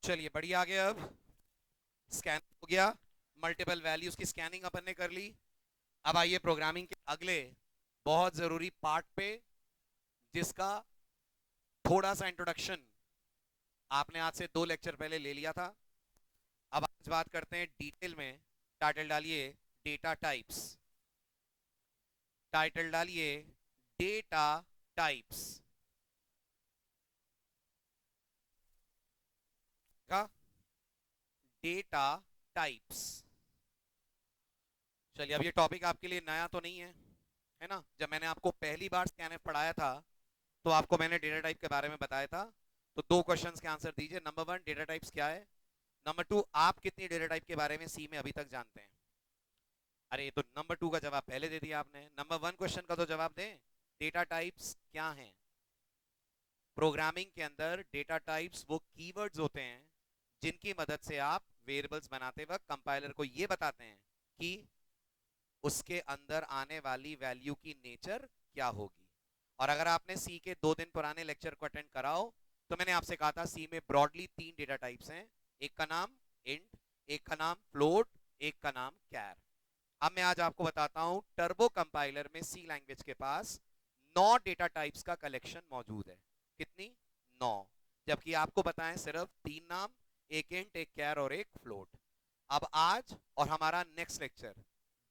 चलिए बढ़िया आ गया। अब स्कैन हो गया, मल्टीपल वैल्यूज की स्कैनिंग अपन ने कर ली। अब आइए प्रोग्रामिंग के अगले बहुत जरूरी पार्ट पे, जिसका थोड़ा सा इंट्रोडक्शन आपने आज से 2 लेक्चर पहले ले लिया था। अब आज बात करते हैं डिटेल में। टाइटल डालिए डेटा टाइप्स। टाइटल डालिए डेटा टाइप्स का डेटा टाइप्स। चलिए, अब ये टॉपिक आपके लिए नया तो नहीं है ना? जब मैंने आपको पहली बार स्कैनफ पढ़ाया था तो आपको मैंने डेटा टाइप के बारे में बताया था। तो 2 क्वेश्चंस के आंसर दीजिए। नंबर 1, डेटा टाइप्स क्या है? नंबर 2, आप कितनी डेटा टाइप के बारे में सी में अभी तक जानते हैं? अरे, तो नंबर 2 का जवाब पहले दे दिया आपने। नंबर 1 क्वेश्चन का तो जवाब दें। डेटा टाइप्स क्या हैं? प्रोग्रामिंग के अंदर डेटा टाइप्स वो कीवर्ड्स होते हैं जिनकी मदद से आप वेरिएबल्स बनाते वक्त कंपाइलर को ये बताते हैं कि उसके अंदर आने वाली वैल्यू की नेचर क्या होगी। और अगर आपने सी के 2 दिन पुराने लेक्चर को अटेंड कराओ तो मैंने आपसे कहा था सी में ब्रॉडली 3 डेटा टाइप्स हैं। एक का नाम इंट, एक का नाम फ्लोट, एक का नाम कैर। अब मैं आज आपको बताता हूं टर्बो कंपाइलर में सी लैंग्वेज के पास 9 डेटा टाइप्स का कलेक्शन मौजूद है। कितनी? 9। जबकि आपको बताएं सिर्फ 3 नाम, एक इंट, एक कैर और एक फ्लोट। अब आज और हमारा नेक्स्ट लेक्चर,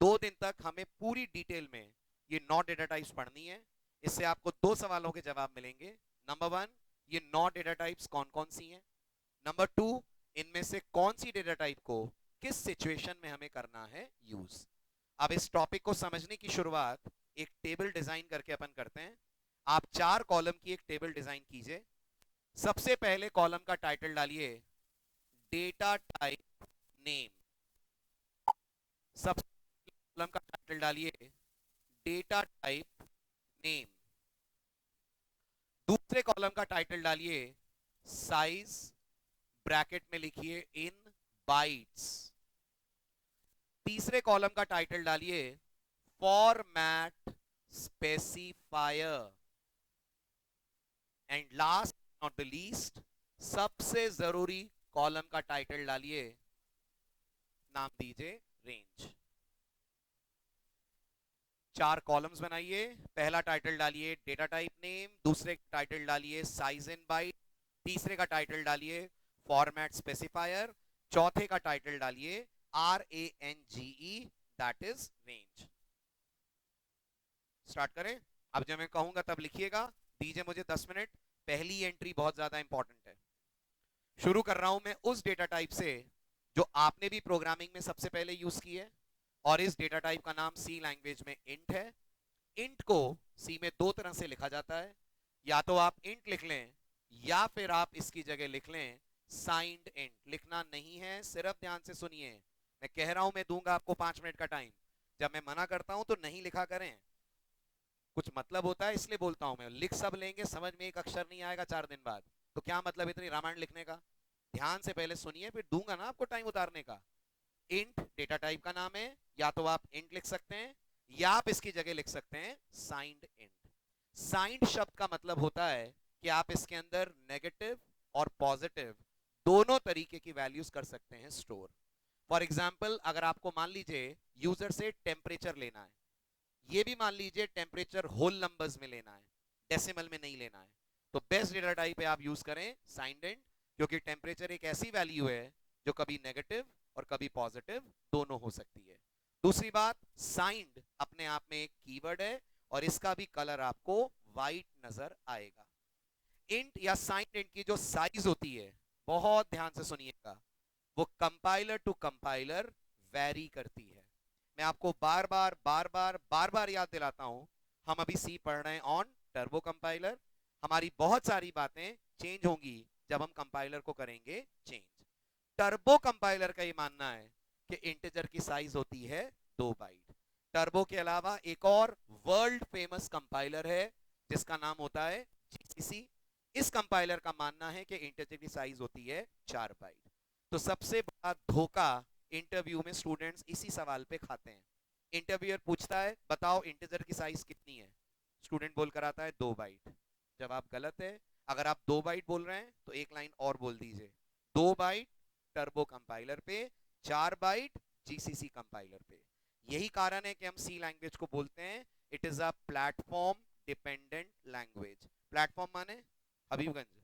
2 दिन तक हमें पूरी डिटेल में ये 9 डेटा टाइप्स पढ़नी है। इससे आपको 2 सवालों के जवाब मिलेंगे। नंबर 1, ये 9 डेटा टाइप्स कौन कौन सी हैं? नंबर 2, इनमें से कौन सी डेटा टाइप को किस सिचुएशन में हमें करना है यूज। अब इस टॉपिक को समझने की शुरुआत एक टेबल डिजाइन करके अपन करते हैं। आप 4 कॉलम की एक टेबल डिजाइन कीजिए। सबसे पहले कॉलम का टाइटल डालिए डेटा टाइप नेम। सबसे पहले कॉलम का टाइटल डालिए डेटा टाइप नेम। दूसरे कॉलम का टाइटल डालिए साइज, ब्रैकेट में लिखिए इन बाइट्स। तीसरे कॉलम का टाइटल डालिए format specifier. And last not the least, सबसे जरूरी कॉलम का टाइटल डालिए, नाम दीजिए रेंज। 4 कॉलम्स बनाइए। पहला टाइटल डालिए डेटा टाइप नेम, दूसरे टाइटल डालिए साइज इन बाइट, तीसरे का टाइटल डालिए फॉर्मेट स्पेसिफायर, चौथे का टाइटल डालिए RANGE, that is range. Start करें। अब जब मैं कहूंगा तब लिखिएगा। दीजिए मुझे 10 मिनट। पहली एंट्री बहुत ज्यादा इंपॉर्टेंट है। शुरू कर रहा हूं मैं उस डेटा टाइप से जो आपने भी प्रोग्रामिंग में सबसे पहले यूज की है। और इस डेटा टाइप का नाम सी लैंग्वेज में इंट है। इंट को सी में 2 तरह से लिखा जाता है। या तो आप इंट लिख लें या फिर आप इसकी जगह लिख लें साइंड इंट। लिखना नहीं है, सिर्फ ध्यान से सुनिए। मैं कह रहा हूं मैं दूंगा आपको 5 मिनट का टाइम। जब मैं मना करता हूं तो नहीं लिखा करें। कुछ मतलब होता है इसलिए बोलता हूं मैं। लिख सब लेंगे, समझ में एक अक्षर नहीं आएगा 4 दिन बाद, तो क्या मतलब इतनी रामायण लिखने का? ध्यान से पहले सुनिए, फिर दूंगा ना आपको टाइम उतारने का। इंट डेटा टाइप का नाम है। या तो आप इंट लिख सकते हैं या आप इसकी जगह लिख सकते हैं साइंड इंट। साइंड शब्द का मतलब होता है कि आप इसके अंदर नेगेटिव और पॉजिटिव दोनों तरीके की वैल्यूज कर सकते हैं स्टोर। फॉर एग्जाम्पल, अगर आपको मान लीजिए यूजर से टेम्परेचर लेना है, ये भी मान लीजिए टेम्परेचर होल नंबर्स में लेना है, डेसिमल में नहीं लेना है, तो बेस्ट डेटा टाइप पे आप यूज करें साइंड इंट। क्योंकि टेम्परेचर एक ऐसी वैल्यू है जो कभी नेगेटिव और कभी पॉजिटिव दोनों हो सकती है। दूसरी बात, साइंड अपने आप में एक कीवर्ड है और इसका भी कलर आपको व्हाइट नजर आएगा। इंट या साइंड इंट की जो साइज होती है, बहुत ध्यान से सुनिएगा, वो कंपाइलर टू कंपाइलर वैरी करती है। मैं आपको बार बार बार बार बार बार याद दिलाता हूं, हम अभी सी पढ़ रहे हैं ऑन टर्बो कंपाइलर। हमारी बहुत सारी बातें चेंज होंगी जब हम कंपाइलर को करेंगे चेंज। टर्बो कंपाइलर का ये मानना है कि इंटीजर की साइज होती है 2 बाइट। टर्बो के अलावा एक और वर्ल्ड फेमस कंपाइलर है जिसका नाम होता है जीसीसी। इस कंपाइलर का मानना है कि इंटीजर की साइज होती है 4 बाइट। तो सबसे बड़ा धोखा इंटरव्यू में स्टूडेंट्स इसी सवाल पे खाते हैं। इंटरव्यूअर पूछता है बताओ इंटीजर की साइज कितनी है, स्टूडेंट बोलकर आता है 2 बाइट। जवाब गलत है। अगर आप 2 बाइट बोल रहे हैं तो एक लाइन और बोल दीजिए, 2 बाइट टर्बो कंपाइलर पे, 4 बाइट जीसीसी कंपाइलर पे। यही कारण है कि हम सी लैंग्वेज को बोलते हैं it is a platform dependent language. Platform माने हबीबगंज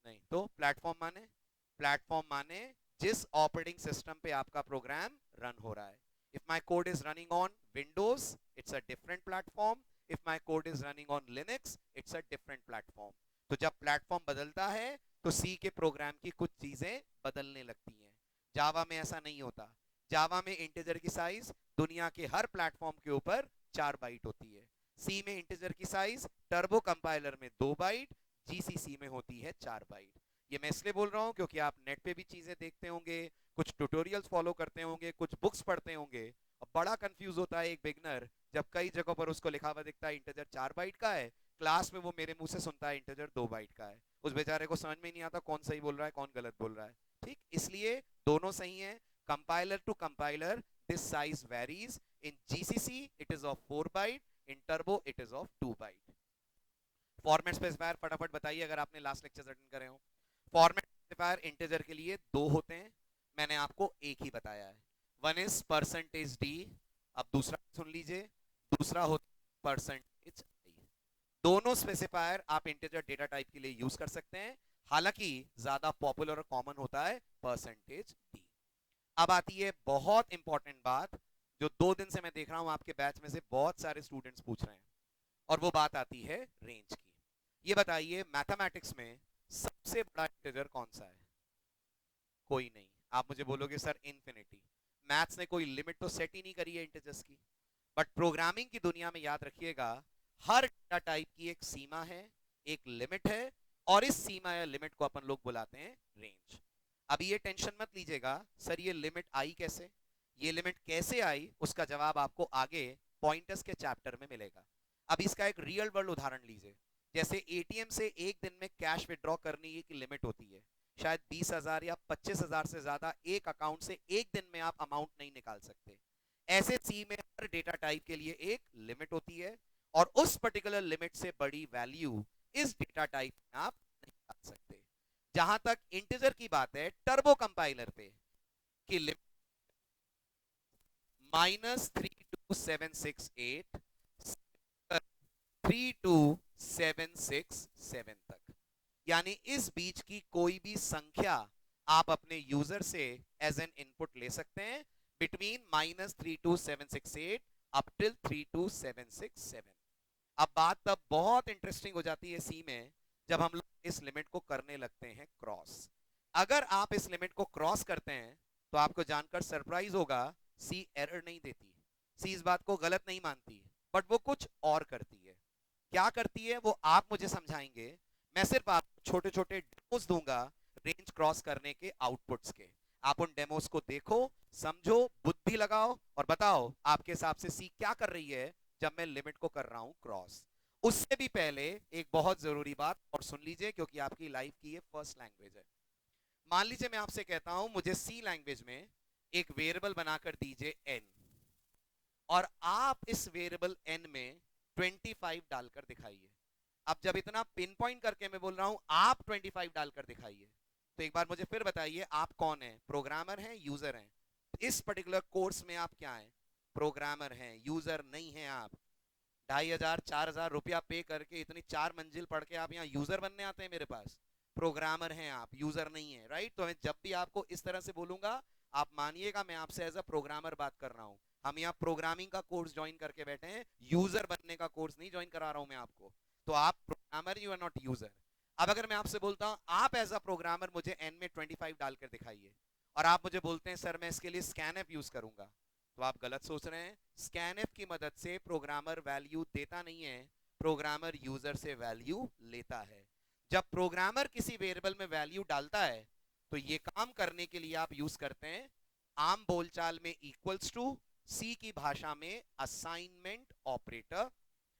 नहीं तो प्लेटफॉर्म माने जिस ऑपरेटिंग सिस्टम पे आपका प्रोग्राम रन हो रहा है। If my code is running on Windows it's a different platform, if my code is running on Linux it's a different platform. तो जब प्लेटफॉर्म बदलता है तो सी के प्रोग्राम की कुछ चीजें बदलने लगती हैं। जावा में ऐसा नहीं होता। जावा में इंटीजर की साइज दुनिया के हर प्लेटफॉर्म के ऊपर 4 बाइट होती है। सी में इंटीजर की साइज टर्बो कंपाइलर में 2 बाइट, जीसीसी में होती है 4 बाइट। ये मैं इसलिए बोल रहा हूं क्योंकि आप नेट पे भी चीजें देखते होंगे, कुछ ट्यूटोरियल्स फॉलो करते होंगे, कुछ बुक्स पढ़ते होंगे, और बड़ा कंफ्यूज होता है एक बिगनर जब कई जगहों पर उसको लिखा हुआ दिखता है इंटीजर 4 बाइट का है, क्लास में वो मेरे मुंह से सुनता है इंटीजर 2 बाइट का है। उस बेचारे को समझ में नहीं आता कौन सही बोल रहा है कौन गलत बोल रहा है। ठीक, इसलिए दोनों सही है। Compiler to compiler this size varies. In GCC it is of 4 byte, in turbo it is of 2 byte. Format specifier फटाफट बताइए अगर आपने लास्ट लेक्चर अटेंड करे हो। फॉर्मेट स्पेसिफायर इंटीजर के लिए 2 होते हैं, मैंने आपको एक ही बताया है। वन इज परसेंटेज डी, अब दूसरा सुन लीजिए, दूसरा होता है परसेंटेज आई। दोनों स्पेसिफायर आप इंटीजर डेटा टाइप के लिए यूज कर सकते हैं, हालांकि ज्यादा पॉपुलर और कॉमन होता है परसेंटेज डी। अब आती है बहुत इंपॉर्टेंट बात, जो 2 दिन से मैं देख रहा हूं आपके बैच में से बहुत सारे स्टूडेंट्स पूछ रहे हैं, और वो बात आती है रेंज की। ये बताइए मैथमेटिक्स में सबसे बड़ा इंटीजर कौन सा है? कोई नहीं। आप मुझे बोलोगे सर इन्फिनिटी। मैथ्स ने कोई लिमिट तो सेट ही नहीं करी है इंटीजर्स की। बट प्रोग्रामिंग की दुनिया में याद रखिएगा, हर डेटा टाइप की एक सीमा है, एक लिमिट है, और इस सीमा या लिमिट को अपन लोग बुलाते हैं रेंज। अब ये टेंशन मत लीजिएगा सर ये लिमिट आई कैसे, ये लिमिट कैसे आई, उसका जवाब आपको आगे पॉइंटर्स के चैप्टर में मिलेगा। अब इसका एक रियल वर्ल्ड उदाहरण लीजिए। जैसे एटीएम से एक दिन में कैश विड्रॉ करने की लिमिट होती है, शायद 20,000 या 25,000 से ज्यादा एक अकाउंट से एक दिन में आप अमाउंट नहीं निकाल सकते। ऐसे सी में हर डेटा टाइप के लिए एक लिमिट होती है, और उस पर्टिकुलर लिमिट से बड़ी वैल्यू इस डेटा टाइप में आप नहीं निकाल सकते। जहां तक इंटीजर की बात है, टर्बो कंपाइलर पे की लिमिट -32768 32767 तक, यानी इस बीच की कोई भी संख्या आप अपने यूजर से एज एन इनपुट ले सकते हैं, बिटवीन -32768 अप टिल 32767। अब बात तब बहुत इंटरेस्टिंग हो जाती है सी में जब हम लोग इस लिमिट को करने लगते हैं क्रॉस। अगर आप इस लिमिट को क्रॉस करते हैं तो आपको जानकर सरप्राइज होगा, सी एरर नहीं देती, सी इस बात को गलत नहीं मानती, बट वो कुछ और करती है। क्या करती है वो आप मुझे समझाएंगे। मैं सिर्फ आपको छोटे छोटे डेमोस दूंगा रेंज क्रॉस करने के आउटपुट्स के। आप उन डेमोस को देखो, समझो, बुद्धि लगाओ, और बताओ आपके हिसाब से सी क्या कर रही है जब मैं लिमिट को कर रहा हूं क्रॉस। उससे भी पहले एक बहुत जरूरी बात और सुन लीजिए, क्योंकि आपकी लाइफ की ये फर्स्ट लैंग्वेज है। मान लीजिए मैं आपसे कहता हूं मुझे सी लैंग्वेज में एक वेरिएबल बनाकर दीजिए एन, और आप इस वेरिएबल एन में 25 डालकर दिखाइए। अब जब इतना पिन पॉइंट करके मैं बोल रहा हूं आप 25 डालकर दिखाइए, तो एक बार मुझे फिर बताइए आप कौन है, प्रोग्रामर हैं यूजर हैं? इस पर्टिकुलर कोर्स में आप क्या हैं? प्रोग्रामर हैं, यूजर नहीं हैं। आप 2,500 4,000 रुपया पे करके इतनी 4 मंजिल पढ़ के आप यहाँ यूजर बनने आते हैं मेरे पास? प्रोग्रामर हैं आप, यूजर नहीं है, राइट? तो मैं जब भी आपको इस तरह से बोलूंगा आप मानिएगा मैं आपसे एज अ प्रोग्रामर बात कर रहा हूं। हम यहाँ प्रोग्रामिंग का कोर्स ज्वाइन करके बैठे हैं, यूजर बनने का कोर्स नहीं ज्वाइन करा रहा हूं मैं आपको। तो आप programmer, you are not user. अब अगर मैं आपसे बोलता हूं आप एज अ प्रोग्रामर मुझे एन में 25 डालकर दिखाइए, और आप मुझे बोलते हैं सर मैं इसके लिए स्कैनएफ यूज करूंगा, तो आप गलत सोच रहे हैं। स्कैनएफ की मदद से प्रोग्रामर वैल्यू देता नहीं है, प्रोग्रामर यूजर से वैल्यू लेता है। जब प्रोग्रामर किसी वेरिएबल में वैल्यू डालता है तो ये काम करने के लिए आप यूज करते हैं आम बोलचाल में इक्वल्स टू, सी की भाषा में असाइनमेंट ऑपरेटर।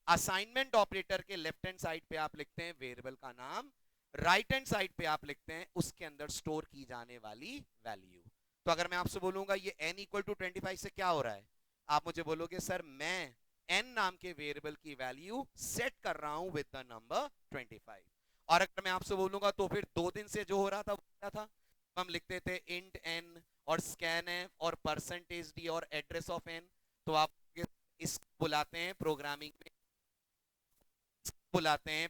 असाइनमेंट ऑपरेटर के लेफ्ट हैंड साइड पे आप लिखते हैं वेरिएबल का नाम, राइट हैंड साइड पे आप लिखते हैं उसके अंदर स्टोर की जाने वाली वैल्यू। तो अगर मैं आपसे बोलूंगा ये n इक्वल टू 25 से क्या हो रहा है, आप मुझे बोलोगे सर मैं n नाम के वेरिएबल की वैल्यू सेट कर रहा हूं विद द नंबर 25। और अगर मैं आपसे बोलूंगा तो फिर 2 दिन से जो हो रहा था वो क्या था, हम लिखते थे इंट एन और स्कैन एफ और परसेंटेज डी और एड्रेस ऑफ एन। तो आप इसको बुलाते हैं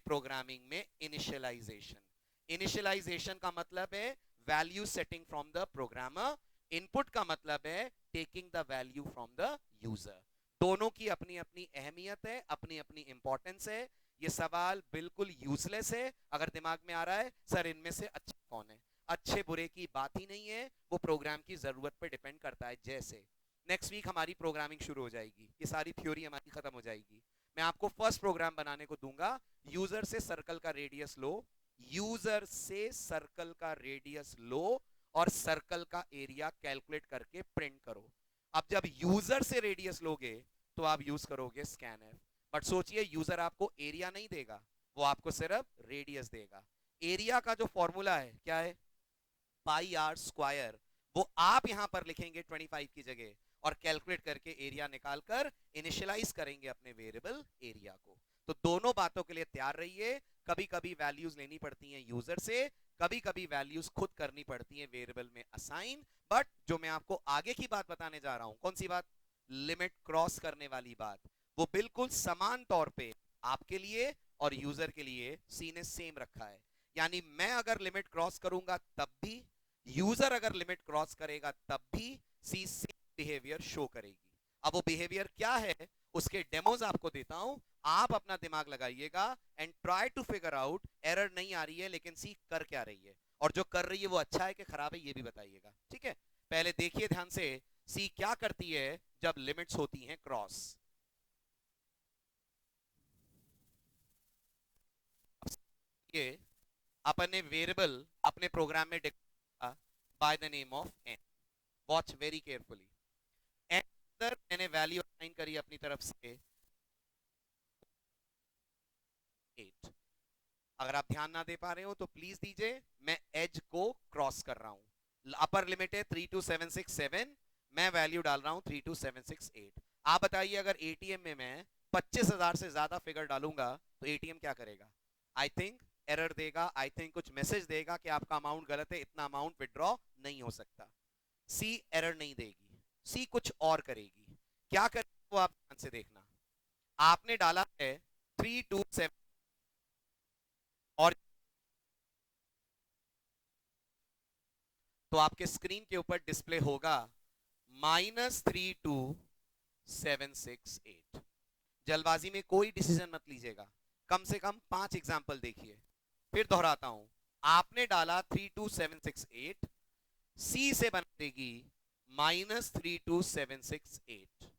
प्रोग्रामिंग में, इनिशियलाइजेशन। इनिशियलाइजेशन का मतलब है value setting from the programmer, input का मतलब है taking the value from the user. दोनों की अपनी अपनी अहमियत है, अपनी अपनी इंपॉर्टेंस है। ये सवाल बिल्कुल यूजलेस है अगर दिमाग में आ रहा है सर इनमें से अच्छा कौन है। अच्छे बुरे की बात ही नहीं है, वो प्रोग्राम की जरूरत पे डिपेंड करता है। जैसे नेक्स्ट वीक हमारी प्रोग्रामिंग शुरू हो जाएगी, ये सारी थ्योरी हमारी खत्म हो जाएगी, मैं आपको फर्स्ट प्रोग्राम बनाने को दूंगा। यूजर से सर्कल का रेडियस लो, यूजर से सर्कल का रेडियस लो और सर्कल का एरिया कैलकुलेट करके प्रिंट करो। अब जब यूजर से रेडियस लोगे तो आप यूज करोगे स्कैनर, बट सोचिए यूजर आपको एरिया नहीं देगा, वो आपको सिर्फ रेडियस देगा। एरिया का जो फॉर्मूला है क्या है, पाई आर स्क्वायर, वो आप यहां पर लिखेंगे 25 की जगह और कैलकुलेट करके एरिया निकालकर इनिशियलाइज करेंगे अपने वेरिएबल एरिया को। तो दोनों बातों के लिए तैयार रहिए। कभी कभी वैल्यूज लेनी पड़ती हैं यूजर से, कभी कभी वैल्यूज खुद करनी पड़ती हैं वेरिएबल में असाइन। बट जो मैं आपको आगे की बात बताने जा रहा हूं, कौन सी बात, लिमिट क्रॉस करने वाली बात, वो बिल्कुल समान तौर पे आपके लिए और यूजर के लिए सी ने सेम रखा है। यानी मैं अगर लिमिट क्रॉस करूंगा तब भी, यूजर अगर लिमिट क्रॉस करेगा तब भी सी सेम बिहेवियर शो करेगी। अब वो बिहेवियर क्या है उसके डेमोज आपको देता हूं, आप अपना दिमाग लगाइएगा and try to figure out. Error नहीं आ रही है लेकिन सी कर क्या रही है, और जो कर रही है वो अच्छा है कि खराब है ये भी बताइएगा, ठीक है। पहले देखिए ध्यान से, सी क्या करती है जब लिमिट्स होती हैं क्रॉस। ये अपने वेरिएबल अपने प्रोग्राम में declare by the name of n. Watch very carefully, n अंदर मैंने वैल्यू असाइन करी अपनी तरफ से 8। अगर आप ध्यान ना दे पा रहे हो तो प्लीज दीजिए, मैं एज को क्रॉस कर रहा हूं। अपर लिमिट है 32767, मैं वैल्यू डाल रहा हूं 32768। आप बताइए अगर एटीएम में मैं 25,000 से ज्यादा फिगर डालूंगा तो एटीएम क्या करेगा, आई थिंक एरर देगा, आई थिंक कुछ मैसेज देगा कि आपका अमाउंट गलत है, इतना अमाउंट विड्रॉ नहीं हो सकता। सी एरर नहीं देगी, सी कुछ और करेगी। क्या करेगी वो आप ध्यान से देखना। आपने डाला है 327 और तो आपके स्क्रीन के ऊपर डिस्प्ले होगा -32768। जल्दबाजी में कोई डिसीजन मत लीजिएगा, कम से कम 5 एग्जाम्पल देखिए। फिर दोहराता हूं, आपने डाला 32768, सी से बना देगी -32768।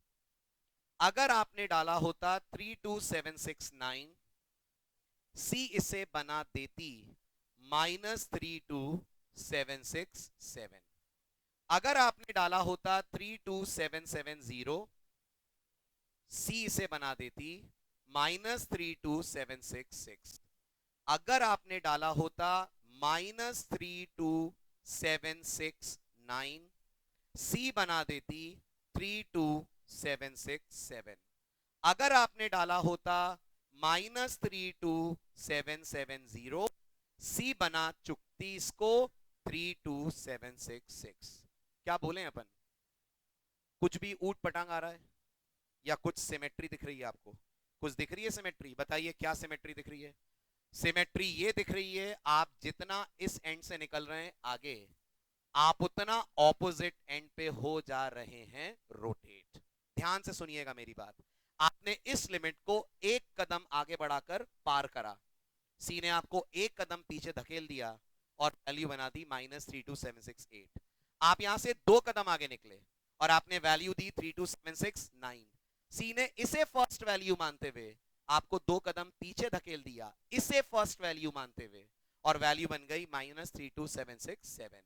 अगर आपने डाला होता 32769, सी इसे बना देती -32767। अगर आपने डाला होता 32770, सी इसे बना देती -32766। अगर आपने डाला होता -32769, सी बना देती 32767। अगर आपने डाला होता -32770, सी बना चुकती इसको 32766। क्या बोले अपन, कुछ भी ऊट पटांग आ रहा है या कुछ सिमेट्री दिख रही है आपको, कुछ दिख रही है सिमेट्री, बताइए क्या सिमेट्री दिख रही है। सिमेट्री ये दिख रही है, आप जितना इस एंड से निकल रहे हैं आगे, आप उतना ऑपोजिट एंड पे हो जा रहे हैं रोटेट। ध्यान से सुनिएगा मेरी बात, आपने इस लिमिट को एक कदम आगे बढ़ाकर पार करा, सी ने आपको एक कदम पीछे धकेल दिया और वैल्यू बना दी -32768। आप यहां से 2 कदम आगे निकले और आपने वैल्यू दी 32769। सी ने इसे फर्स्ट वैल्यू मानते हुए आपको 2 कदम पीछे धकेल दिया, इसे फर्स्ट वैल्यू मानते हुए, और वैल्यू बन गई -32767।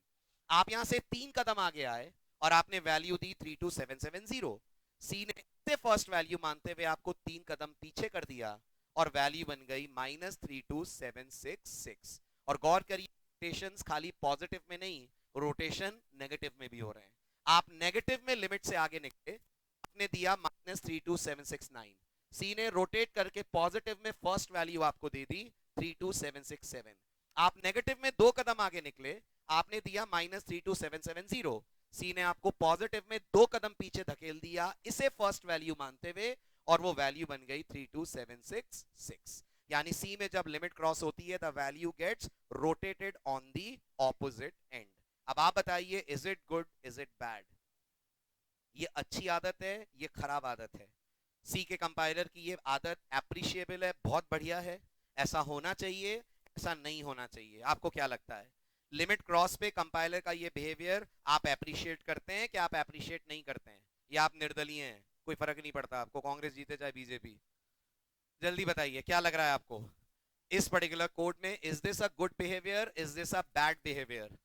आप यहां से 3 कदम आगे आए और आपने वैल्यू दी 32770। सी ने इसे फर्स्ट वैल्यू मानते हुए आपको 3 कदम पीछे कर दिया और वैल्यू बन गई -32766। और गौर करिए रोटेशंस खाली पॉजिटिव में नहीं, रोटेशन नेगेटिव में भी हो रहे हैं। आप नेगेटिव में लिमिट से आगे निकले, आपने दिया -32769, सी ने रोटेट करके पॉजिटिव में फर्स्ट वैल्यू आपको दे दी -32767। आप नेगेटिव में 2 कदम आगे निकले, आपने दिया -32770। सी ने आपको पॉजिटिव में 2 कदम पीछे धकेल दिया, इसे फर्स्ट वैल्यू मानते हुए, और वो वैल्यू बन गई 32766। यानी सी में जब लिमिट क्रॉस होती है, the value gets rotated on the opposite end. अब आप बताइए, is it good, is it bad? ये अच्छी आदत है, ये खराब आदत है? सी के कंपाइलर की ये आदत एप्रिशिएबल है, बहुत बढ़िया है, ऐसा होना चाहिए, ऐसा नहीं होना चाहिए? आपको क्या लगता है? लिमिट क्रॉस पे कंपाइलर का ये बिहेवियर आप अप्रिशिएट करते हैं कि आप अप्रिशिएट नहीं करते हैं, या आप निर्दलीय हैं, कोई फर्क नहीं पड़ता आपको, कांग्रेस जीते चाहे बीजेपी? जल्दी बताइए, क्या लग रहा है आपको इस पर्टिकुलर कोड में? Is this a good behaviour, is this a bad behaviour?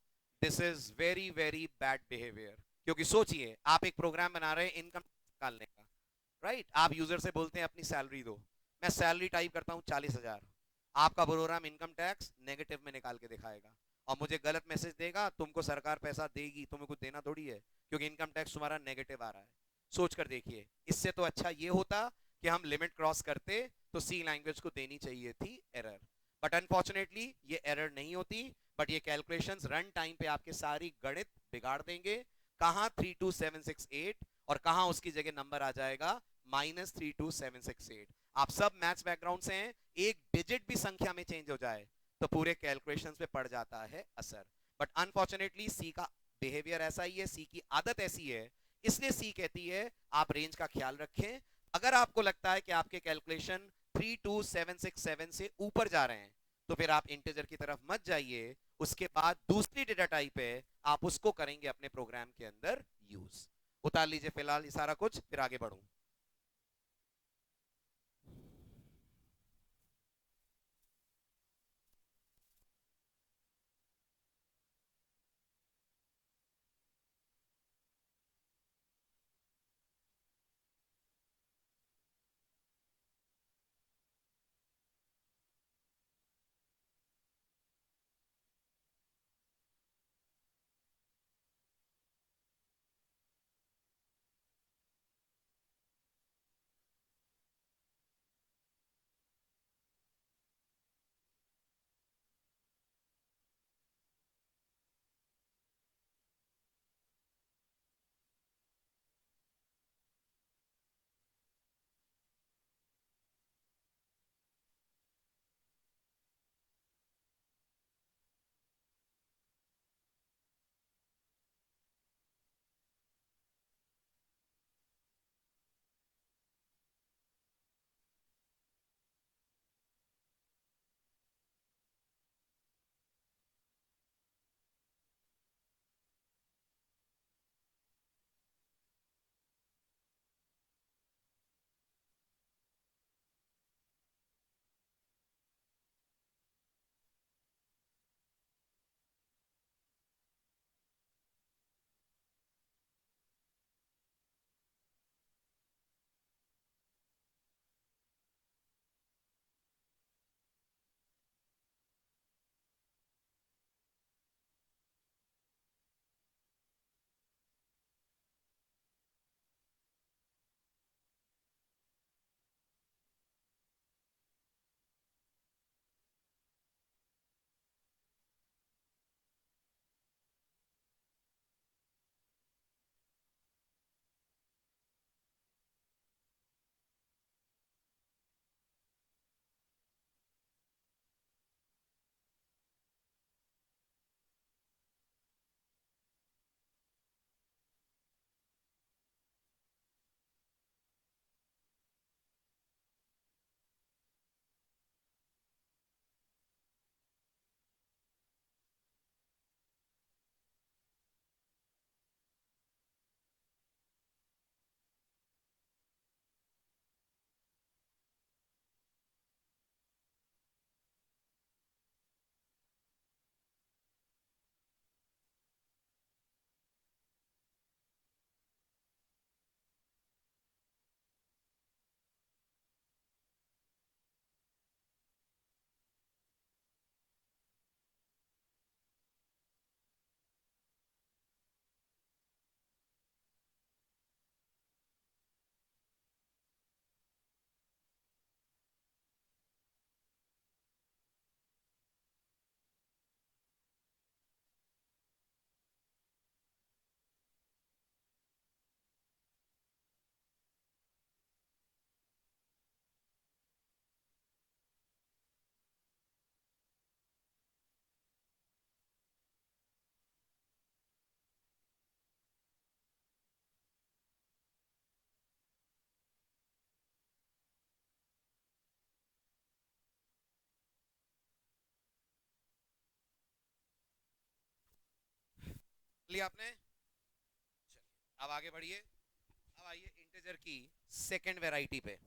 This is very very bad behaviour. क्योंकि सोचिए, आप एक प्रोग्राम बना रहे हैं इनकम निकालने का, राइट? आप यूजर से बोलते हैं अपनी सैलरी दो, मैं सैलरी टाइप करता हूं 40,000, आपका प्रोग्राम इनकम टैक्स नेगेटिव में निकाल के दिखाएगा और मुझे गलत मैसेज देगा, तुमको सरकार पैसा देगी, तुम्हें कुछ देना थोड़ी है, क्योंकि इनकम टैक्स तुम्हारा नेगेटिव आ रहा है। सोच कर देखिए, इससे तो अच्छा ये होता कि हम लिमिट क्रॉस करते तो सी लैंग्वेज को देनी चाहिए थी एरर, बट अनफॉर्चुनेटली ये एरर नहीं होती, बट ये कैलकुलेशंस रन टाइम पे आपके सारी गणित बिगाड़ देंगे। कहां 32768 और कहां उसकी जगह नंबर आ जाएगा -32768। आप सब मैथ्स बैकग्राउंड से हैं, एक डिजिट भी संख्या में चेंज हो जाए तो पूरे कैलकुलेशंस पे पड़ जाता है असर। बट अनफॉर्चुनेटली सी का बिहेवियर ऐसा ही है, सी की आदत ऐसी है, इसलिए सी कहती है आप रेंज का ख्याल रखें। अगर आपको लगता है कि आपके कैलकुलेशन 32767 से ऊपर जा रहे हैं, तो फिर आप इंटीजर की तरफ मत जाइए, उसके बाद दूसरी डेटा टाइप है, आप उसको करेंगे अपने प्रोग्राम के अंदर यूज। उतार लीजिए फिलहाल ये सारा कुछ, फिर आगे बढ़ूं। लिया आपने? चलिए अब आगे बढ़िए। अब आइए इंटीजर की सेकंड वैरायटी पे।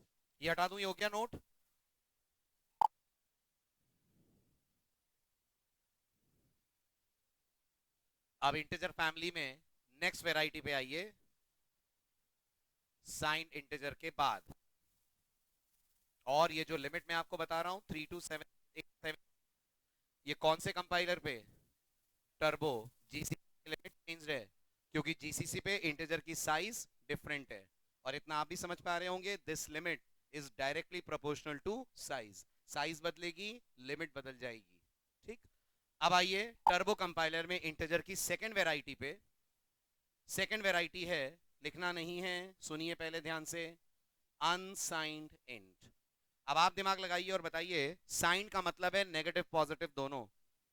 ये हटा दूं, ये हो गया नोट। अब इंटीजर फैमिली में नेक्स्ट वैरायटी पे आइए, साइन इंटीजर के बाद। और ये जो लिमिट मैं आपको बता रहा हूं 32787, ये कौन से कंपाइलर पे? टर्बो। जीसीसी लिमिट चेंज्ड है क्योंकि जीसीसी पे इंटीजर की साइज डिफरेंट है। और इतना आप भी समझ पा रहे होंगे, this limit is directly proportional to size. Size बदलेगी, लिमिट बदल जाएगी। ठीक। अब आइए टर्बो कंपाइलर में इंटीजर की सेकंड वैरायटी पे। सेकंड वैरायटी है, लिखना नहीं है, सुनिए पहले ध्यान से, अनसाइंड इंट। अब आप दिमाग लगाइए और बताइए, साइन का मतलब है नेगेटिव पॉजिटिव दोनों,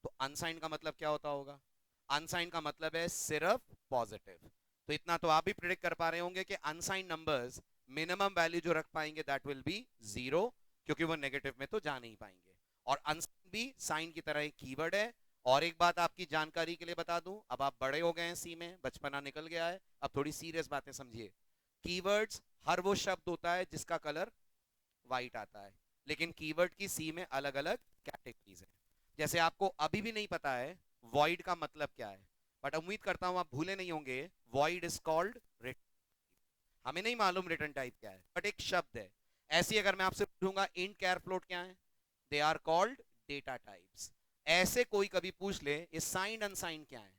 तो अनसाइन का मतलब क्या होता होगा? अनसाइन का मतलब है सिर्फ पॉजिटिव। तो इतना तो आप भी प्रिडिक्ट कर पा रहे होंगे कि अनसाइन नंबर्स मिनिमम वैल्यू जो रख पाएंगे दैट विल बी जीरो, क्योंकि वो नेगेटिव में तो जा नहीं पाएंगे। और अनसाइन भी साइन की तरह एक कीवर्ड है। और एक बात आपकी जानकारी के लिए बता दूं, अब आप बड़े हो गए हैं, सी में बचपना निकल गया है, अब थोड़ी सीरियस बातें समझिए। कीवर्ड्स हर वो शब्द होता है जिसका कलर वाइट आता है, लेकिन कीवर्ड की सी में अलग अलग कैटेगरीज हैं। जैसे आपको अभी भी नहीं पता है वॉइड का मतलब क्या है, बट उम्मीद करता हूं आप भूले नहीं होंगे, वॉइड इज कॉल्ड रिटर्न। हमें नहीं मालूम रिटर्न टाइप क्या है, बट एक शब्द है। ऐसी अगर मैं आपसे पूछूंगा इंट कैर फ्लोट क्या है, they are called data types. ऐसे कोई कभी पूछ ले ये साइंड अनसाइंड क्या है,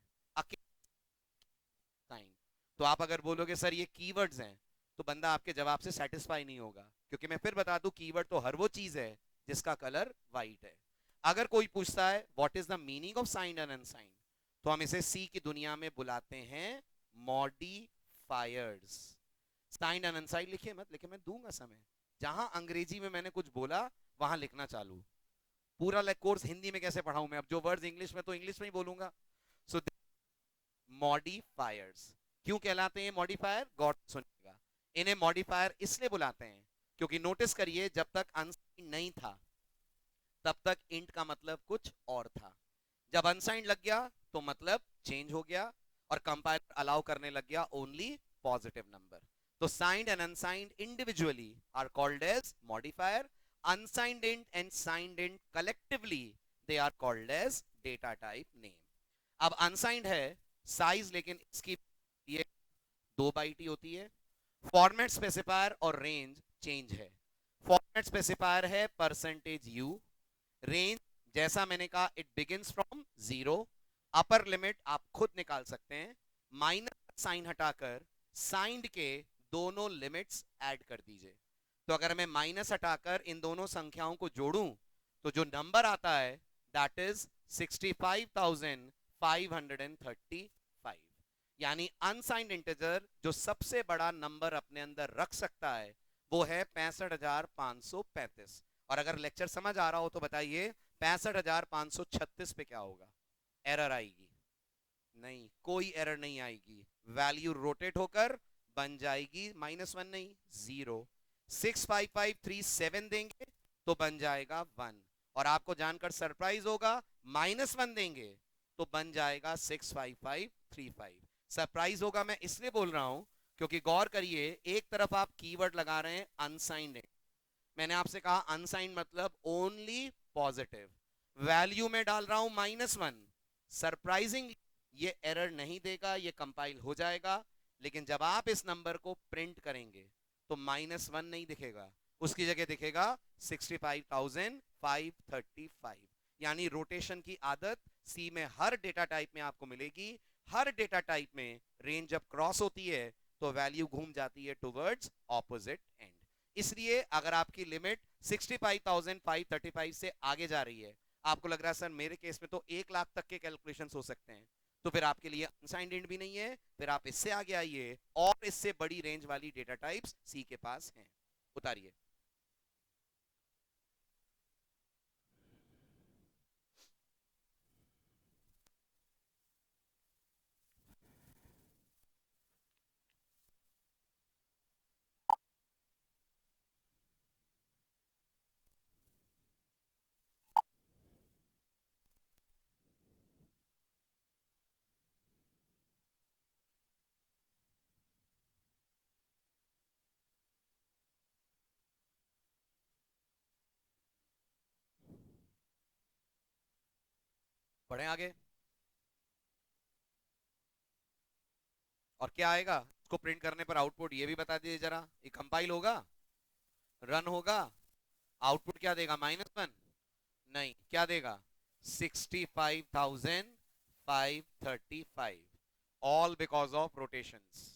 साइन, तो आप अगर बोलोगे सर ये कीवर्ड्स हैं, तो बंदा आपके जवाब से सेटिस्फाई नहीं होगा, क्योंकि मैं फिर बता दूं कीवर्ड तो हर वो चीज है जिसका कलर वाइट है। अगर कोई पूछता है what is the meaning of signed and unsigned, तो हम इसे सी की दुनिया में बुलाते हैं मॉडिफायर्स। साइंड एंड अनसाइंड लिखिए मत, लेकिन मैं दूंगा समय। जहां अंग्रेजी में मैंने कुछ बोला वहां लिखना चालू। पूरा कोर्स हिंदी में कैसे पढ़ाऊं मैं? अब जो वर्ड्स इंग्लिश में तो इंग्लिश में ही बोलूंगा। सो मॉडिफायर्स क्यों कहलाते हैं मॉडिफायर, गॉड सुनिएगा। इन्हें मॉडिफायर इसलिए बुलाते हैं क्योंकि नोटिस करिए, जब तक अनसाइंड नहीं था तब तक इंट का मतलब कुछ और था। जब अनसाइंड लग गया तो मतलब चेंज हो गया, और कंपाइलर अलाउ करने लग गया ओनली पॉजिटिव नंबर। तो signed and unsigned individually are called as modifier. Unsigned int and signed int collectively they are called as data type name. अब अनसाइंड है साइज, लेकिन इसकी ये 2 बाइट ही होती है। फॉर्मेट स्पेसिफायर और रेंज चेंज है। फॉर्मेट स्पेसिफायर है परसेंटेज यू। रेंज जैसा मैंने कहा it begins from zero. Upper limit आप खुद निकाल सकते हैं, माइनस साइन हटाकर साइंड के दोनों लिमिट्स ऐड कर दीजिए। तो अगर मैं माइनस हटाकर इन दोनों संख्याओं को जोड़ूं तो जो नंबर आता है दैट इज 65,535। यानी अनसाइंड इंटीजर जो सबसे बड़ा नंबर अपने अंदर रख सकता है वो है 65,535। और अगर लेक्चर समझ आ रहा हो तो बताइए 65,536 पे क्या होगा? एरर आएगी? नहीं, कोई एरर नहीं आएगी। वैल्यू रोटेट होकर बन जाएगी -1 नहीं, 0। 65537 देंगे तो बन जाएगा 1। और आपको जानकर सरप्राइज होगा, -1 देंगे तो बन जाएगा 65535। सरप्राइज होगा मैं इसलिए बोल रहा हूं क्योंकि गौर करिए, एक तरफ आप कीवर्ड लगा रहे हैं अनसाइंड, मैंने आपसे कहा अनसाइंड मतलब ओनली पॉजिटिव, वैल्यू में डाल रहा हूं -1। सरप्राइजिंग ये एरर नहीं देगा, ये कंपाइल हो जाएगा। लेकिन जब आप इस नंबर को प्रिंट करेंगे तो -1 नहीं दिखेगा, उसकी जगह दिखेगा 65,535। यानी रोटेशन की आदत सी में हर डेटा टाइप में आपको मिलेगी। हर डेटा टाइप में रेंज जब क्रॉस होती है तो वैल्यू घूम जाती है टुवर्ड्स ऑपोजिट एंड। इसलिए अगर आपकी लिमिट 65,535 से आगे जा रही है, आपको लग रहा है सर मेरे केस में तो 1 लाख तक के कैलकुलेशन हो सकते हैं, तो फिर आपके लिए अनसाइंड इंट भी नहीं है, फिर आप इससे आगे आइए और इससे बड़ी रेंज वाली डेटा टाइप्स सी के पास हैं। उतारिए। बढ़े आगे। और क्या आएगा इसको प्रिंट करने पर आउटपुट, ये भी बता दीजिए जरा। ये कंपाइल होगा, रन होगा, आउटपुट क्या देगा? -1? नहीं, क्या देगा? 65,535, all because of rotations.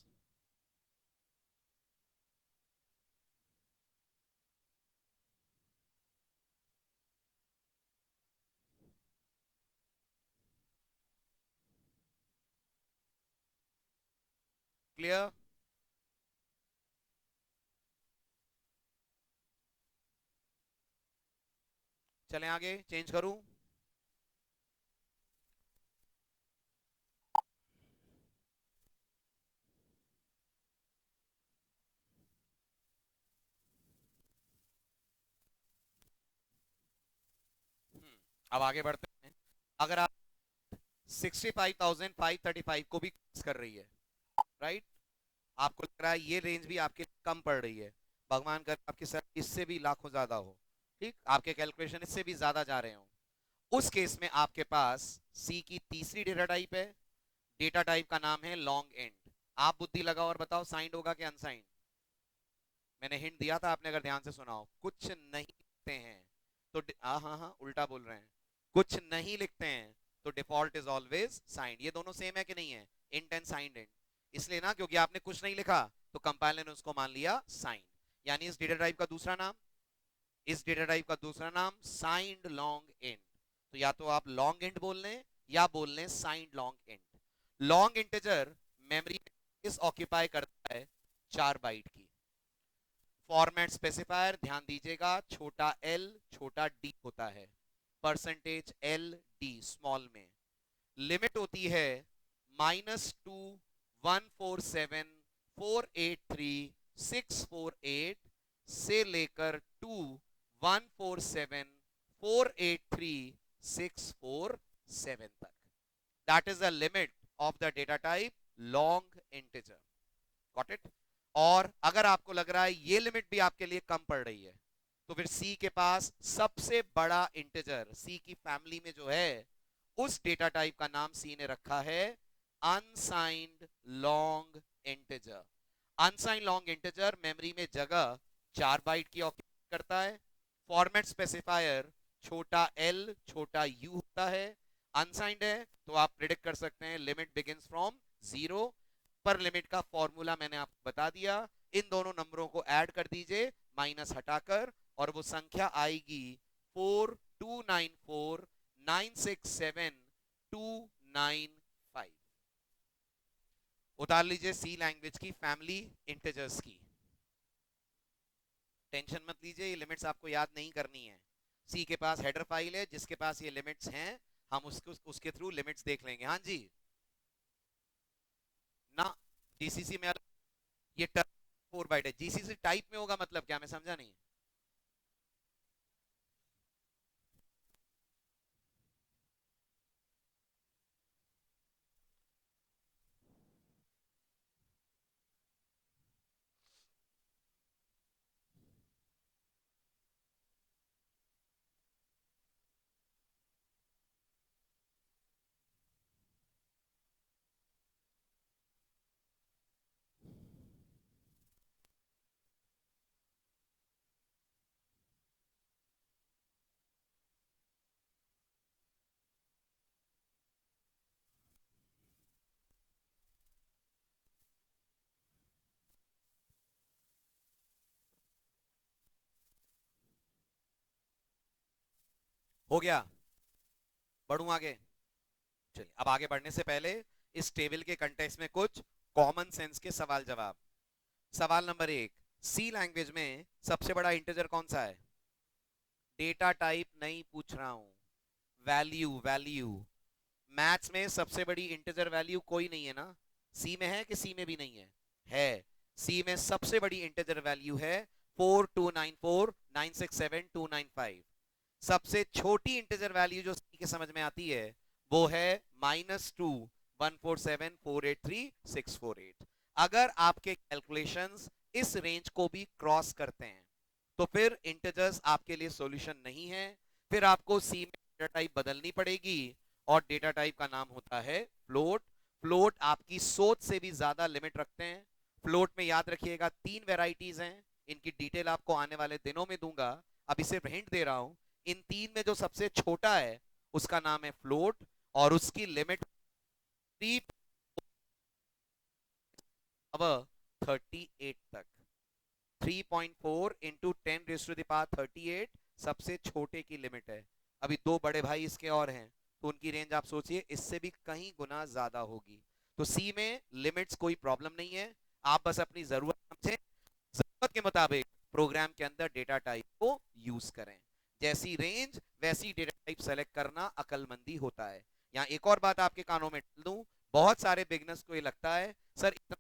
Clear? चलें आगे, चेंज करूं? अब आगे बढ़ते हैं। अगर आप 65,535 को भी कर रही है, राइट, आपको लग रहा है ये रेंज भी आपके कम पड़ रही है, भगवान कर आपके सर इससे भी लाखों ज्यादा हो, ठीक, आपके कैलकुलेशन इससे भी ज्यादा जा रहे हो, उस केस में आपके पास सी की तीसरी डेटा टाइप है। डेटा टाइप का नाम है लॉन्ग एंड। आप बुद्धि लगाओ और बताओ साइंड होगा कि अनसाइंड? मैंने हिंट दिया था, आपने अगर ध्यान से सुना हो। कुछ नहीं लिखते हैं तो हाँ हाँ हाँ, उल्टा बोल रहे हैं। कुछ नहीं लिखते हैं तो डिफॉल्ट इज ऑलवेज साइंड। ये दोनों सेम है कि नहीं है? Int and signed int. इसलिए ना, क्योंकि आपने कुछ नहीं लिखा तो कंपाइलर ने उसको मान लिया साइंड। यानी इस डेटा टाइप का दूसरा नाम, इस डेटा टाइप का दूसरा नाम साइंड लॉन्ग इंट। तो या तो आप लॉन्ग इंट बोल लें या बोल लें signed long int. Long integer memory इस ऑक्यूपाई करता है 4 बाइट की। फॉर्मेट स्पेसिफायर ध्यान दीजिएगा, छोटा एल छोटा डी होता है, %LD स्मॉल में। लिमिट होती है -2 147 483 648 से लेकर 2 147 483 647 तक। That is the limit of the data type long integer. Got it? और अगर आपको लग रहा है ये लिमिट भी आपके लिए कम पड़ रही है, तो फिर सी के पास सबसे बड़ा इंटीजर सी की फैमिली में जो है, उस डेटा टाइप का नाम सी ने रखा है unsigned long integer. Unsigned long integer memory में जगह 4 बाइट की ऑक्यूपाई करता है। फॉर्मेट स्पेसिफायर छोटा एल छोटा यू होता है। अनसाइंड है तो आप प्रिडिक्ट कर सकते हैं लिमिट बिगिंस फ्रॉम 0। पर लिमिट का फॉर्मूला मैंने आपको बता दिया। इन दोनों नंबरों को ऐड कर दीजिए माइनस हटाकर, और वो संख्या आएगी 4294967295। उतार लीजिए सी लैंग्वेज की फैमिली इंटीजर्स की। टेंशन मत लीजिए, ये लिमिट्स आपको याद नहीं करनी है। सी के पास हेडर फाइल है जिसके पास ये लिमिट्स हैं, हम उसके थ्रू लिमिट्स देख लेंगे। हाँ जी ना, जीसीसी में ये 4 बाइट है, जीसीसी टाइप में होगा, मतलब क्या, मैं समझा नहीं। हो गया? बढ़ूं आगे? चलिए, अब आगे बढ़ने से पहले इस टेबल के कंटेक्स्ट में कुछ कॉमन सेंस के सवाल जवाब। सवाल नंबर 1, सी लैंग्वेज में सबसे बड़ा इंटीजर कौन सा है? डेटा टाइप नहीं पूछ रहा हूं, वैल्यू वैल्यू। मैथ्स में सबसे बड़ी इंटीजर वैल्यू कोई नहीं है ना? सी में है कि सी में भी नहीं है? है। सी में सबसे बड़ी इंटीजर वैल्यू है 4294967295। सबसे छोटी इंटीजर वैल्यू जो सी के समझ में आती है वो है -2 147 483 648। अगर आपके कैलकुलेशंस इस रेंज को भी क्रॉस करते हैं तो फिर इंटीजर्स आपके लिए सॉल्यूशन नहीं है, फिर आपको सी में डेटा टाइप बदलनी पड़ेगी और डेटा टाइप का नाम होता है फ्लोट। फ्लोट आपकी सोच से भी ज्यादा लिमिट रखते हैं। फ्लोट में याद रखिएगा 3 वेराइटीज हैं, इनकी डिटेल आपको आने वाले दिनों में दूंगा, अभी सिर्फ हिंट दे रहा हूं। इन 3 में जो सबसे छोटा है उसका नाम है फ्लोट, और उसकी लिमिट 3/38 तक। 3.4 इंटू 10⁻38 सबसे छोटे की लिमिट है। अभी 2 बड़े भाई इसके और हैं, तो उनकी रेंज आप सोचिए इससे भी कहीं गुना ज्यादा होगी। तो सी में लिमिट्स कोई प्रॉब्लम नहीं है, आप बस अपनी जरूरत समझें, जरूरत के मुताबिक प्रोग्राम के अंदर डेटा टाइप को यूज करें। जैसी रेंज वैसी डेटा टाइप सेलेक्ट करना अकलमंदी होता है। यहाँ एक और बात आपके कानों में डाल दूं, बहुत सारे बिगनर्स को ये लगता है सर इतना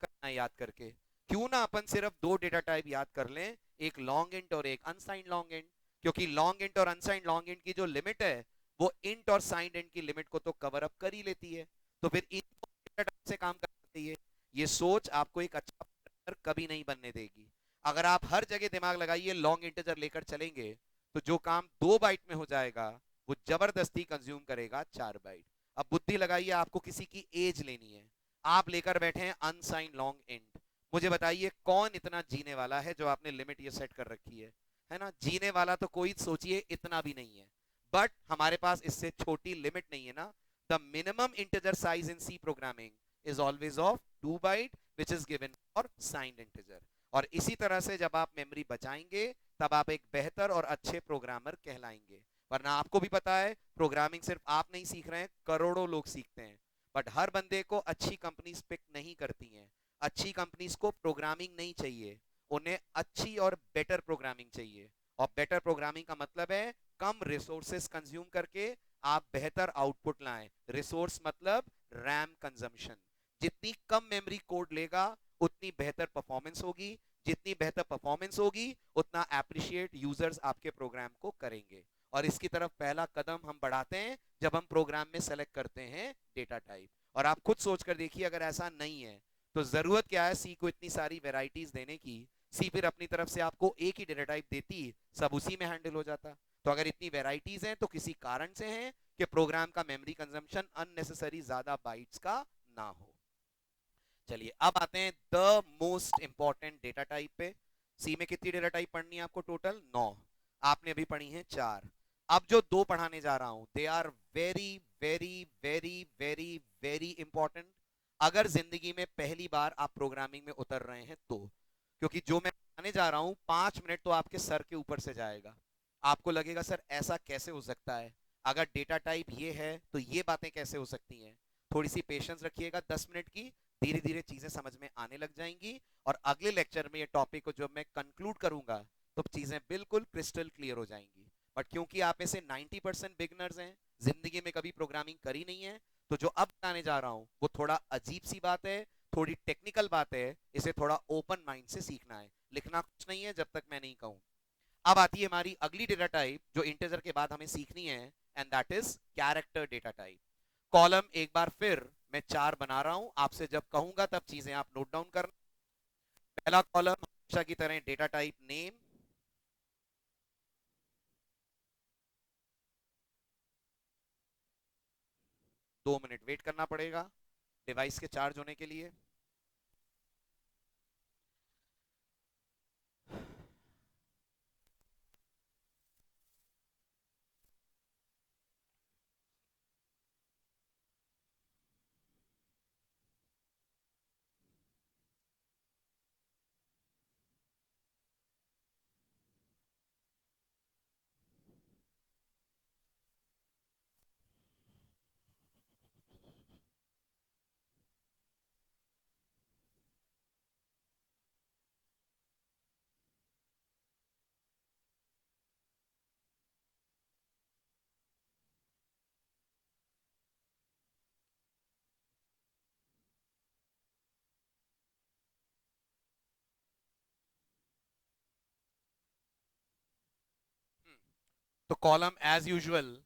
करना है याद करके, क्यों ना अपन सिर्फ 2 डेटा टाइप याद कर लें, एक लॉन्ग इंट और एक अनसाइंड लॉन्ग इंट। क्योंकि लॉन्ग इंट और अनसाइंड लॉन्ग इंट की जो लिमिट है वो इंट और साइंड इंट की लिमिट को तो कवर अप कर ही लेती है, तो फिर इन डेटा टाइप से काम करना चाहिए। ये सोच आपको एक अच्छा प्रोग्रामर कभी नहीं बनने देगी। अगर आप हर जगह दिमाग लगाइए लॉन्ग इंटीजर लेकर चलेंगे, तो जो काम 2 बाइट में हो जाएगा वो जबरदस्ती कंज्यूम करेगा 4 बाइट। अब बुद्धि लगाइए, आपको किसी की एज लेनी है, आप लेकर बैठे हैं अनसाइंड लॉन्ग इंट। मुझे बताइए कौन इतना जीने वाला है जो आपने लिमिट ये सेट कर रखी है ना? जीने वाला तो कोई सोचिए इतना भी नहीं है, बट हमारे पास इससे छोटी लिमिट नहीं है ना। The minimum integer size in C programming is always of 2 byte which is given for signed integer। और इसी तरह से जब आप मेमोरी बचाएंगे तब आप एक बेहतर और अच्छे प्रोग्रामर कहलाएंगे। वरना आपको भी पता है प्रोग्रामिंग सिर्फ आप नहीं सीख रहे हैं, करोड़ों लोग सीखते हैं, बट हर बंदे को अच्छी कंपनीज पिक नहीं करती हैं। अच्छी कंपनीज को प्रोग्रामिंग नहीं चाहिए, उन्हें अच्छी और बेटर प्रोग्रामिंग चाहिए। और बेटर प्रोग्रामिंग का मतलब है कम रिसोर्सेस कंज्यूम करके आप बेहतर आउटपुट लाएं। रिसोर्स मतलब रैम कंजम्पशन। जितनी कम मेमोरी कोड लेगा उतनी बेहतर परफॉर्मेंस होगी, जितनी बेहतर परफॉर्मेंस होगी उतना अप्रिशिएट यूजर्स आपके प्रोग्राम को करेंगे। और इसकी तरफ पहला कदम हम बढ़ाते हैं जब हम प्रोग्राम में सेलेक्ट करते हैं डेटा टाइप। और आप खुद सोचकर देखिए अगर ऐसा नहीं है तो जरूरत क्या है सी को इतनी सारी वेराइटीज देने की। सी फिर अपनी तरफ से आपको एक ही डेटा टाइप देती, सब उसी में हैंडल हो जाता। तो अगर इतनी वेराइटीज हैं तो किसी कारण से हैं कि प्रोग्राम का मेमोरी कंजम्पशन अननेसेसरी ज्यादा बाइट्स का ना हो। चलिए अब आते हैं the most important data type पे। सी में कितनी डेटा टाइप पढ़नी है आपको? टोटल 9, आपने अभी पढ़ी है 4। अब जो 2 पढ़ाने जा रहा हूं they are very very very very very important, अगर जिंदगी में पहली बार आप प्रोग्रामिंग में उतर रहे हैं तो। क्योंकि जो मैं पढ़ाने जा रहा हूं 5 मिनट तो आपके सर के ऊपर से जाएगा, आपको लगेगा सर ऐसा कैसे हो सकता है, अगर डेटा टाइप ये है तो ये बातें कैसे हो सकती हैं। थोड़ी सी पेशेंस रखिएगा 10 मिनट की, धीरे धीरे चीजें समझ में आने लग जाएंगी। और अगले लेक्चर में ये टॉपिक को जब मैं कंक्लूड करूंगा तो चीजें बिल्कुल क्रिस्टल क्लियर हो जाएंगी। बट क्योंकि आप में से 90% बिगनर्स हैं, जिंदगी में कभी प्रोग्रामिंग करी नहीं है, तो जो अब बताने जा रहा हूं वो थोड़ा अजीब सी बात है, थोड़ी टेक्निकल बात है, इसे थोड़ा ओपन माइंड से सीखना है, लिखना कुछ नहीं है जब तक मैं नहीं कहूं। अब आती है हमारी अगली डेटा टाइप जो इंटीजर के बाद हमें सीखनी है, and that is character data type. Column एक बार फिर मैं 4 बना रहा हूं, आपसे जब कहूंगा तब चीजें आप नोट डाउन करना। पहला कॉलम हमेशा की तरह data type name, 2 minute wait करना पड़ेगा डिवाइस के चार्ज होने के लिए। तो column as usual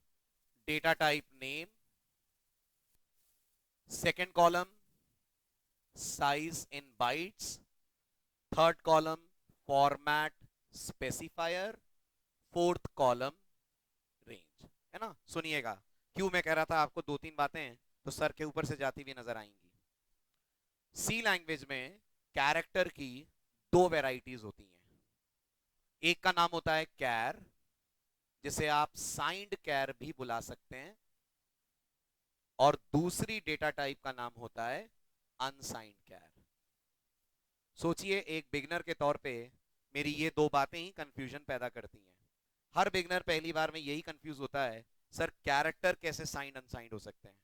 data type name, second column size in bytes, third column format specifier, fourth column range. है ना? सुनिएगा क्यों मैं कह रहा था आपको दो तीन बातें तो सर के ऊपर से जाती हुई नजर आएंगी। सी लैंग्वेज में कैरेक्टर की दो वैरायटीज होती हैं। एक का नाम होता है कैर, जिसे आप साइंड कैर भी बुला सकते हैं, और दूसरी डेटा टाइप का नाम होता है अनसाइंड कैर। सोचिए एक बिगनर के तौर पे मेरी ये दो बातें ही कंफ्यूजन पैदा करती हैं। हर बिगनर पहली बार में यही कंफ्यूज होता है, सर कैरेक्टर कैसे साइंड अनसाइंड हो सकते हैं?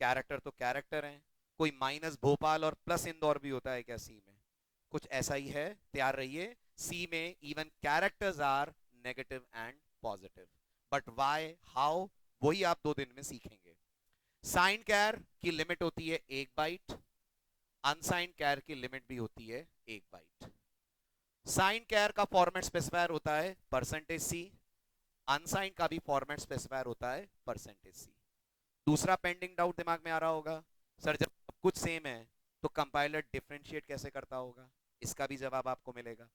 कैरेक्टर तो कैरेक्टर हैं, कोई माइनस भोपाल और प्लस इंदौर भी होता है क्या सी में? कुछ ऐसा ही है, तैयार रहिए। सी में even characters are negative and positive, but why how वही आप 2 दिन में सीखेंगे। साइंड कैर की लिमिट होती है 1 बाइट, अनसाइंड कैर की लिमिट भी होती है 1 बाइट। साइंड कैर का फॉर्मेट स्पेसिफायर होता है परसेंटेज सी, अनसाइंड का भी फॉर्मेट स्पेसिफायर होता है परसेंटेज सी। दूसरा पेंडिंग डाउट दिमाग में आ रहा होगा, सर जब सब कुछ सेम है तो कंपाइलर डिफरेंशिएट कैसे करता होगा? इसका भी जवाब आपको मिलेगा।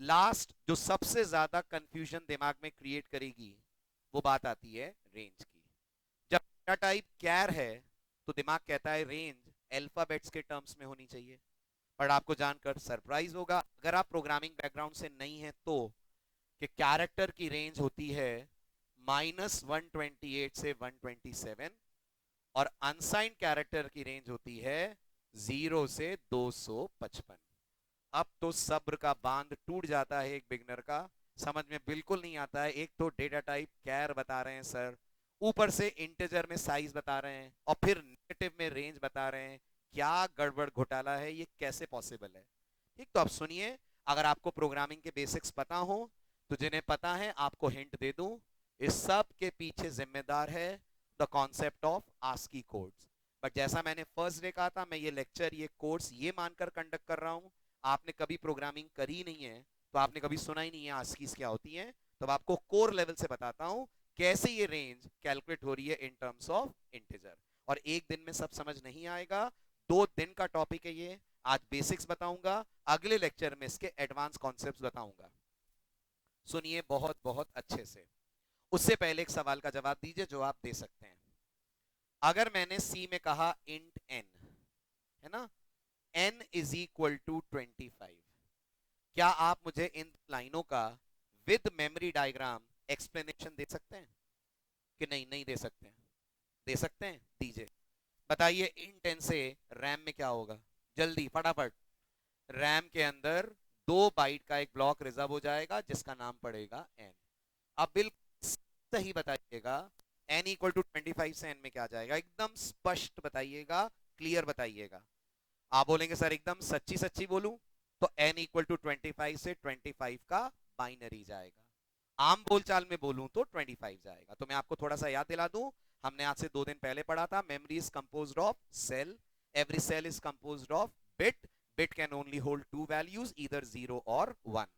लास्ट जो सबसे ज्यादा कंफ्यूजन दिमाग में क्रिएट करेगी वो बात आती है रेंज की। जब डेटा टाइप कैर है तो दिमाग कहता है रेंज अल्फाबेट्स के टर्म्स में होनी चाहिए, पर आपको जानकर सरप्राइज होगा अगर आप प्रोग्रामिंग बैकग्राउंड से नहीं है तो, कि कैरेक्टर की रेंज होती है -128 से 127, और अनसाइंड कैरेक्टर की रेंज होती है 0 से 255। अब तो सब्र का बांध टूट जाता है एक बिगनर का, समझ में बिल्कुल नहीं आता है। एक तो डेटा टाइप कैर बता रहे हैं सर, ऊपर से इंटीजर में साइज बता रहे हैं, और फिर नेगेटिव में रेंज बता रहे हैं। क्या गड़बड़ घोटाला है, ये कैसे पॉसिबल है? ठीक, तो अब सुनिए, अगर आपको प्रोग्रामिंग के बेसिक्स पता हो तो जिन्हें पता है आपको हिंट दे दूं, इस सब के पीछे जिम्मेदार है the concept of ASCII codes. But जैसा मैंने फर्स्ट डे कहा था, मैं ये लेक्चर ये कोर्स ये मानकर कंडक्ट कर रहा हूं आपने कभी प्रोग्रामिंग करी नहीं है तो आपने कभी सुना ही नहीं है आस्कीज क्या होती है। तो आपको कोर लेवल से बताता हूं कैसे ये रेंज कैलकुलेट हो रही है इन टर्म्स ऑफ इंटीजर। और एक दिन में सब समझ नहीं आएगा, 2 दिन का टॉपिक है ये। आज बेसिक्स बताऊंगा, अगले लेक्चर में इसके एडवांस कॉन्सेप्ट्स बताऊंगा। सुनिए बहुत बहुत अच्छे से। उससे पहले एक सवाल का जवाब दीजिए जो आप दे सकते हैं। अगर मैंने सी में कहा इंट एन, है ना, n इज इक्वल टू 25, क्या आप मुझे इन लाइनों का विद मेमोरी डायग्राम एक्सप्लेनेशन दे सकते हैं कि नहीं? नहीं दे सकते हैं? दे सकते हैं, दीजिए। बताइए इन 10 से रैम में क्या होगा? जल्दी फटाफट। रैम के अंदर 2 बाइट का एक ब्लॉक रिजर्व हो जाएगा जिसका नाम पड़ेगा n। अब बिल्कुल सही बताइएगा, n इक्वल टू 25 से n में क्या आ जाएगा? एकदम स्पष्ट बताइएगा, क्लियर बताइएगा। आप बोलेंगे सर एकदम सच्ची सच्ची बोलूं तो n इक्वल टू 25 से 25 का बाइनरी जाएगा। आम बोलचाल में बोलूं तो 25 जाएगा। तो मैं आपको थोड़ा सा याद दिला दूं, हमने आज से 2 दिन पहले पढ़ा था memory is composed of cell, every cell is composed of bit, bit can only hold 2 values either 0 और 1।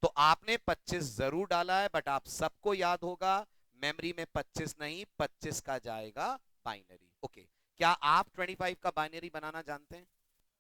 तो आपने 25 जरूर डाला है, बट आप सबको याद होगा मेमोरी में 25 नहीं 25 का जाएगा बाइनरी। ओके, क्या आप 25 का बाइनरी बनाना जानते हैं?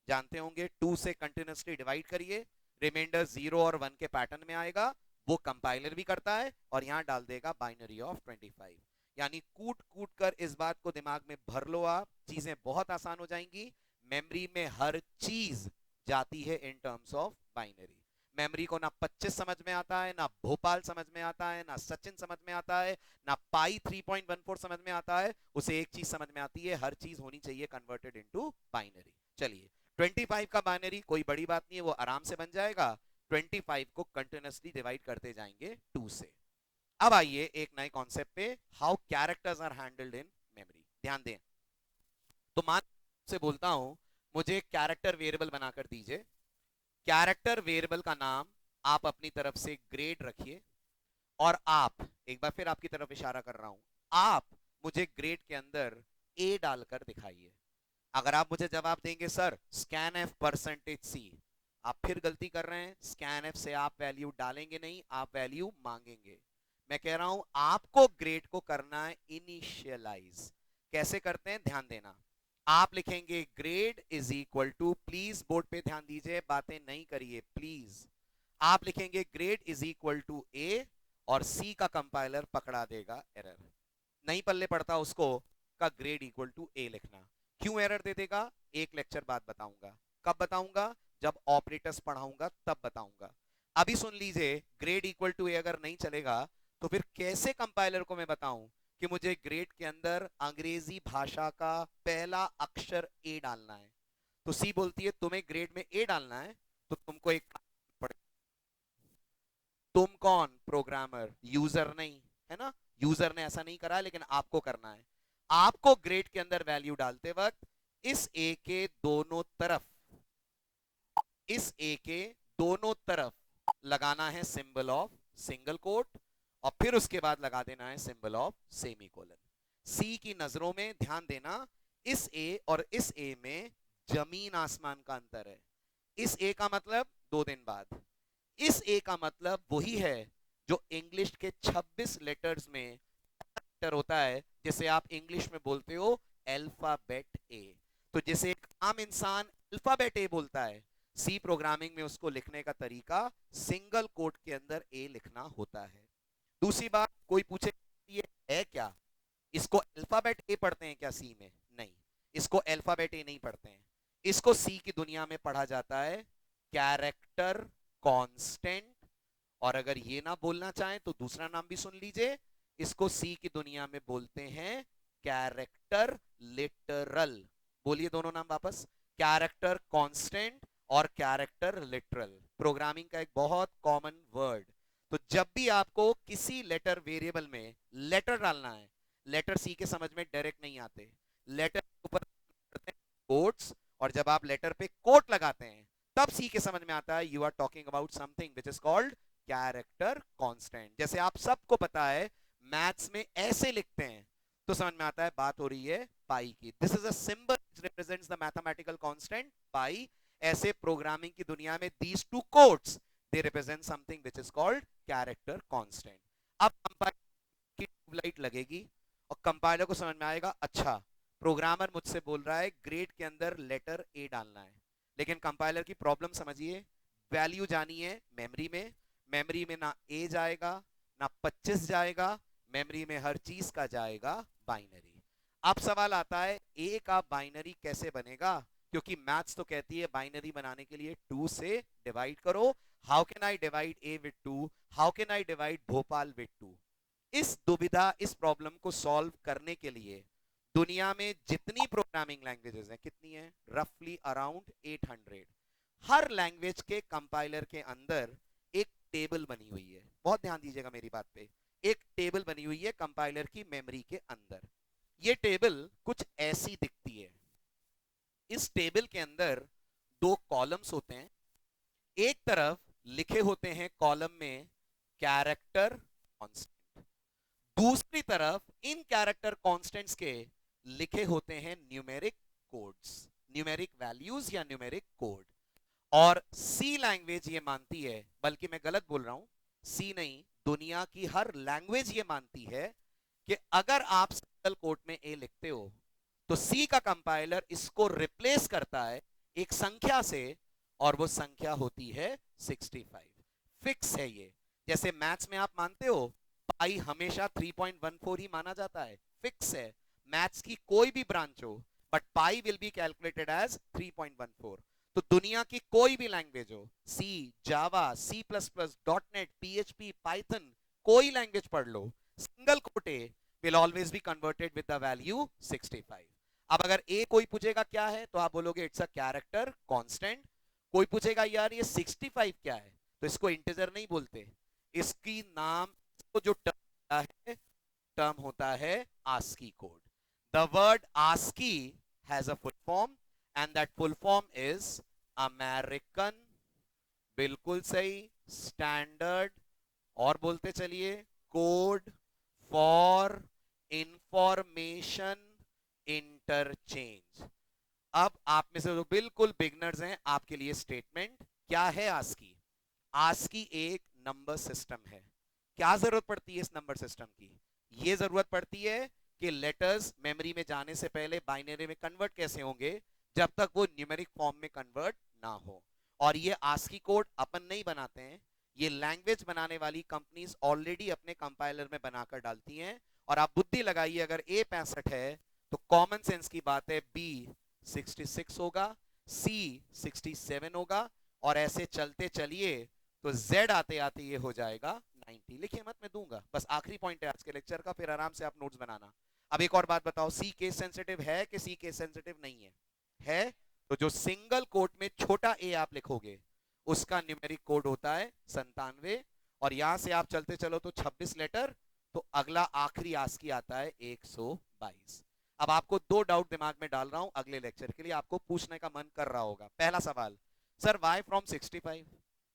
जानते होंगे। 2 से कंटिन्यूसली डिवाइड करिए, रिमाइंडर 0 और 1 के पैटर्न में आएगा, वो कंपाइलर भी करता है और यहां डाल देगा बाइनरी ऑफ 25। यानी कूट कूट कर इस बात को दिमाग में भर लो, आप चीजें बहुत आसान हो जाएंगी। मेमोरी में हर चीज जाती है in terms of binary. Memory को ना 25 समझ में आता है, ना भोपाल समझ में आता है, ना सचिन समझ में आता है, ना पाई 3.14 समझ में आता है। उसे एक चीज समझ में आती है, हर चीज होनी चाहिए कन्वर्टेड इनटू बाइनरी। चलिए, 25 का बाइनरी कोई बड़ी बात नहीं है, वो आराम से बन जाएगा। 25 को कंटिन्यूसली डिवाइड करते जाएंगे 2 से। अब आइए एक नए कॉन्सेप्ट पे, how characters are handled in memory. ध्यान दें, तो मान से बोलता हूं मुझे कैरेक्टर वेरिएबल बनाकर दीजिए। कैरेक्टर वेरिएबल का नाम आप अपनी तरफ से ग्रेड रखिए, और आप, एक बार फिर आपकी तरफ इशारा कर रहा हूं, आप मुझे ग्रेड के अंदर ए डालकर दिखाइए। अगर आप मुझे जवाब देंगे सर स्कैन एफ परसेंटेज सी, आप फिर गलती कर रहे हैं। स्कैन एफ से आप वैल्यू डालेंगे नहीं, आप वैल्यू मांगेंगे। मैं कह रहा हूं आपको ग्रेड को करना है इनिशियलाइज। कैसे करते हैं, ध्यान देना। आप लिखेंगे grade is equal to, please board पे ध्यान दीजिए, बातें नहीं करिए प्लीज। आप लिखेंगे grade is equal to A, और सी का कंपाइलर पकड़ा देगा एरर। नहीं पल्ले पड़ता उसको का ग्रेड इक्वल टू ए लिखना। क्यों एरर दे देगा, एक लेक्चर बाद बताऊंगा। कब बताऊंगा, जब ऑपरेटर्स पढ़ाऊंगा तब बताऊंगा। अभी सुन लीजिए, ग्रेड इक्वल टू ए अगर नहीं चलेगा तो फिर कैसे कंपाइलर को मैं बताऊं कि मुझे ग्रेड के अंदर अंग्रेजी भाषा का पहला अक्षर ए डालना है। तो सी बोलती है तुम्हें ग्रेड में ए डालना है तो तुमको एक तुम कौन, प्रोग्रामर, यूजर नहीं, है ना। यूजर ने ऐसा नहीं करा लेकिन आपको करना है। आपको ग्रेड के अंदर वैल्यू डालते वक्त इस ए के दोनों तरफ, इस ए के दोनों तरफ लगाना है सिंबल ऑफ सिंगल कोट और फिर उसके बाद लगा देना है सिंबल ऑफ सेमीकोलन। सी की नजरों में ध्यान देना, इस ए और इस ए में जमीन आसमान का अंतर है। इस ए का मतलब 2 दिन बाद, इस ए का मतलब वही है जो इंग्लिश के 26 लेटर्स में लेटर होता है, जिसे आप इंग्लिश में बोलते हो अल्फाबेट ए। तो जैसे एक आम इंसान अल्फाबेट ए बोलता है, सी प्रोग्रामिंग में उसको लिखने का तरीका सिंगल कोट के अंदर ए लिखना होता है। दूसरी बात, कोई पूछे ये है क्या, इसको अल्फाबेट ए पढ़ते हैं क्या सी में? नहीं, इसको अल्फाबेट ए नहीं पढ़ते हैं। इसको सी की दुनिया में पढ़ा जाता है कैरेक्टर कांस्टेंट, और अगर ये ना बोलना चाहें तो दूसरा नाम भी सुन लीजिए, इसको सी की दुनिया में बोलते हैं कैरेक्टर लिटरल। बोलिए दोनों नाम वापस, कैरेक्टर कांस्टेंट और कैरेक्टर लिटरल, प्रोग्रामिंग का एक बहुत कॉमन वर्ड। तो जब भी आपको किसी लेटर वेरिएबल में लेटर डालना है, लेटर सी के समझ में डायरेक्ट नहीं आते, लेटर के ऊपर कोट्स, और जब आप लेटर पे कोट लगाते हैं तब सी के समझ में आता है you are talking about something which is called character constant. जैसे आप सबको पता है मैथ्स में ऐसे लिखते हैं तो समझ में आता है बात हो रही है पाई की। This is a symbol which represents the mathematical constant pi. ऐसे प्रोग्रामिंग की दुनिया में these two quotes they represent something which is called character constant. अब कंपाइलर की ट्यूबलाइट लगेगी और कंपाइलर को समझ में आएगा अच्छा प्रोग्रामर मुझसे बोल रहा है ग्रेड के अंदर लेटर ए डालना है, लेकिन कंपाइलर की प्रॉब्लम समझिए, वैल्यू जानी है मेमोरी में, मेमोरी में ना ए जाएगा ना 25 जाएगा, मेमोरी में हर चीज का जाएगा बाइनरी। अब सवाल आता है ए का बाइनरी कैसे बनेगा, क्योंकि मैथ्स तो कहती है बाइनरी बनाने के लिए 2 से डिवाइड करो। How can I divide A with 2, how can I divide Bhopal with 2? इस दुविधा, इस प्रॉब्लम को सॉल्व करने के लिए दुनिया में जितनी प्रोग्रामिंग लैंग्वेजेस हैं, कितनी हैं, रफली अराउंड 800, हर लैंग्वेज के कंपाइलर के अंदर एक टेबल बनी हुई है। बहुत ध्यान दीजिएगा मेरी बात पे, एक टेबल बनी हुई है कंपाइलर की मेमोरी के अंदर। ये टेबल कुछ ऐसी दिखती है। इस टेबल के अंदर 2 कॉलम्स होते हैं, एक तरफ लिखे होते हैं कॉलम में कैरेक्टर कांस्टेंट, दूसरी तरफ इन कैरेक्टर कांस्टेंट्स के लिखे होते हैं न्यूमेरिक कोड्स, न्यूमेरिक वैल्यूज या न्यूमेरिक कोड। और सी लैंग्वेज ये मानती है, बल्कि मैं गलत बोल रहा हूं, सी नहीं, दुनिया की हर लैंग्वेज ये मानती है कि अगर आप सिंगल कोट में ए लिखते हो तो सी का कंपाइलर इसको रिप्लेस करता है एक संख्या से, और वो संख्या होती है 65। फिक्स है ये। जैसे मैथ्स में आप मानते हो पाई हमेशा 3.14 ही माना जाता है, फिक्स है। मैथ्स की कोई भी ब्रांच हो but pi will be calculated as 3.14। तो दुनिया की कोई भी लैंग्वेज हो, C, Java, C plus plus, dot net, PHP, Python, कोई लैंग्वेज पढ़ लो, single quote A will always be converted with the value 65। अब अगर ए कोई पूछेगा क्या है तो आप बोलोगे इट्स अ कैरेक्टर कांस्टेंट। कोई पूछेगा यार ये 65 क्या है, तो इसको इंटीजर नहीं बोलते, इसकी नाम, इसको जो टर्म है, टर्म होता है ASCII code. The word ASCII has a full form and that full form is American, बिल्कुल सही, स्टैंडर्ड, और बोलते चलिए, कोड फॉर इंफॉर्मेशन इंटरचेंज। अब आप में से जो बिल्कुल बिगनर्स हैं आपके लिए स्टेटमेंट, क्या है ASCII? ASCII एक नंबर सिस्टम है। क्या जरूरत पड़ती है इस नंबर सिस्टम की? ये जरूरत पड़ती है कि लेटर्स मेमोरी में जाने से पहले बाइनरी में कन्वर्ट कैसे होंगे जब तक वो न्यूमेरिक फॉर्म में कन्वर्ट ना हो। और ये ASCII कोड अपन नहीं बनाते हैं, ये लैंग्वेज बनाने वाली कंपनीज ऑलरेडी अपने कंपाइलर में बनाकर डालती हैं, और आप बुद्धि लगाइए, अगर A 65 है तो कॉमन सेंस की बात है B 66 होगा, C 67 होगा, और ऐसे चलते चलिए तो Z आते आते ये हो जाएगा 90। लिखिए मत, मैं दूंगा, बस आखिरी पॉइंट है आज के लेक्चर का, फिर आराम से आप नोट्स बनाना। अब एक और बात बताओ, C केस सेंसिटिव है कि C केस सेंसिटिव नहीं है? है। तो जो सिंगल कोट में छोटा a आप लिखोगे उसका न्यूमेरिक कोड होता है 97, और यहां से आप चलते चलो तो 26 लेटर, तो अगला आखिरी आस्की आता है 122। अब आपको दो डाउट दिमाग में डाल रहा हूं, अगले लेक्चर के लिए आपको पूछने का मन कर रहा होगा। पहला सवाल, sir why from 65,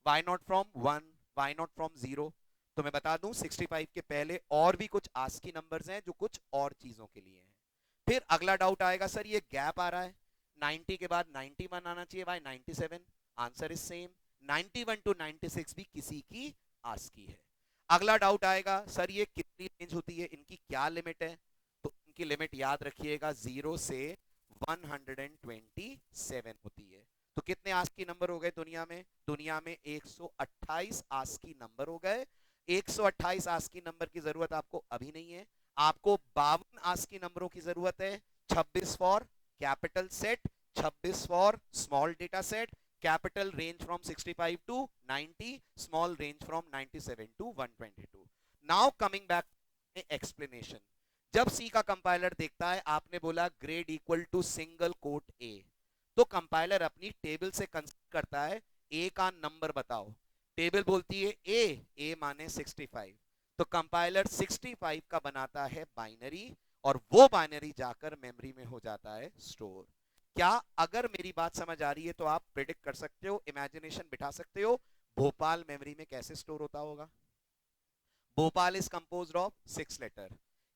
why not from 1, why not from 0? तो मैं बता दूं 65 के पहले और भी कुछ आस्की नंबर्स हैं जो कुछ और चीजों के लिए हैं। फिर अगला डाउट आएगा, सर ये गैप आ रहा है, 90 के बाद 91 आना चाहिए, why 97? Answer is same, 91 to 96 भी किसी की आस्की है। अगला डाउट आएगा, सर ये कितनी रेंज होती है, इनकी क्या लिमिट है? तो इनकी लिमिट याद रखिएगा 0 से 127 होती है। तो कितने आस्की नंबर हो गए दुनिया में? दुनिया में 128 आस्की नंबर हो गए। 128 आस्की नंबर की जरूरत आपको अभी नहीं है, आपको 52 आस्की नंबरों की जरूरत है। 26 for capital set, 26 for small data set, capital range from 65 to 90, small range from 97 to 122। Now coming back explanation, जब सी का कंपाइलर देखता है आपने बोला grade equal to single quote A, तो कंपाइलर अपनी टेबल से कंसिडर करता है ए का नंबर बताओ, टेबल बोलती है ए माने 65, तो कंपाइलर 65 का बनाता है बाइनरी, और वो बाइनरी जाकर मेमोरी में हो जाता है स्टोर। क्या अगर मेरी बात समझ आ रही है तो आप प्रिडिक्ट कर सकते हो, इमेजिनेशन बिठा सकते हो भोपाल मेमोरी में कैसे स्टोर होता होगा? Bhopal is composed of 6 letters.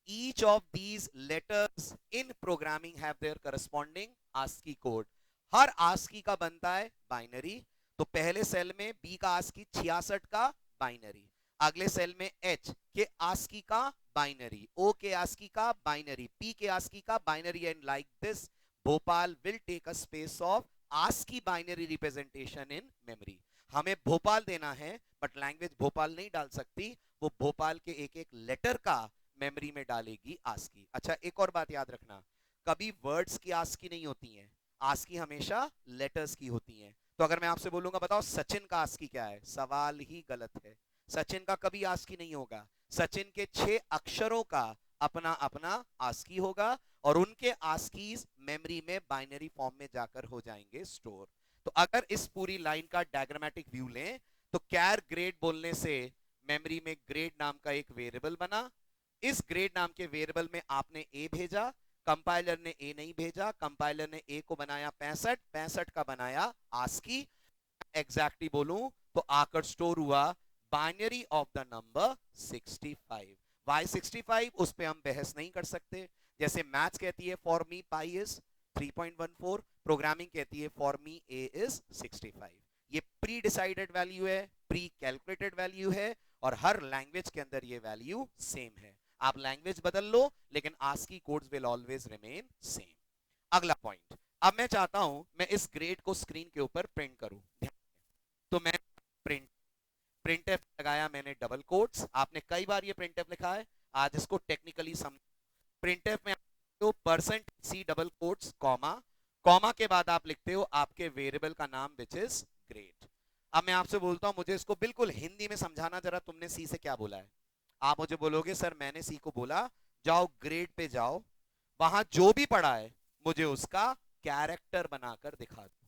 Each of these letters in programming have their corresponding ASCII code. Her ASCII का बनता है बाइनरी, तो पहले सेल में B का ASCII 66 का बाइनरी, अगले सेल में H के ASCII का बाइनरी, O के ASCII का बाइनरी, P के ASCII का binary, and like this Bhopal will take a space of ASCII binary representation in memory. हमें भोपाल देना है बट लैंग्वेज भोपाल नहीं डाल सकती, वो भोपाल के एक एक लेटर का मेमोरी में डालेगी आस्की। अच्छा एक और बात याद रखना, कभी वर्ड्स की आस्की नहीं होती है, आस्की हमेशा लेटर्स की होती है। तो अगर मैं आपसे बोलूंगा बताओ सचिन का आस्की क्या है, सवाल ही गलत है, सचिन का कभी आस्की नहीं होगा। सचिन के 6 अक्षरों का अपना अपना आस्की होगा, और उनके आस्कीज मेमोरी में बाइनरी फॉर्म में जाकर हो जाएंगे स्टोर। तो अगर इस पूरी लाइन का डायग्रामेटिक व्यू लें तो कैर ग्रेड बोलने से मेमोरी में ग्रेड नाम का एक वेरिएबल बना, इस ग्रेड नाम के वेरिएबल में आपने ए भेजा, कंपाइलर ने ए नहीं भेजा, कंपाइलर ने ए को बनाया 65, 65 का बनाया आस्की, एग्जैक्टली बोलूं तो आकर स्टोर हुआ binary of the number 65। Why 65 उस पे हम बहस नहीं कर सकते, जैसे मैथ्स कहती है for me pi is 3.14, programming कहती है फॉर मी ए इज 65। ये प्री डिसाइडेड वैल्यू है, प्री कैलकुलेटेड वैल्यू है, और हर लैंग्वेज के अंदर ये वैल्यू सेम है। आप लैंग्वेज बदल लो लेकिन ASCII codes will always remain same. अगला पॉइंट, अब मैं चाहता हूं मैं इस ग्रेड को स्क्रीन के ऊपर प्रिंट करूं, तो मैं प्रिंटफ लगाया मैंने डबल कोट्स, आपने कई बार ये प्रिंटफ लिखा है, आज इसको टेक्निकली समझ। प्रिंटफ में तो percent c double quotes comma, comma के बाद आप लिखते हो आपके वेरिएबल का नाम विच इज ग्रेड। अब मैं आपसे बोलता हूं मुझे इसको बिल्कुल हिंदी में समझाना, जरा तुमने सी से क्या बोला है? आप मुझे बोलोगे सर मैंने सी को बोला जाओ ग्रेड पे जाओ, वहां जो भी पढ़ा है मुझे उसका कैरेक्टर बनाकर दिखा दो।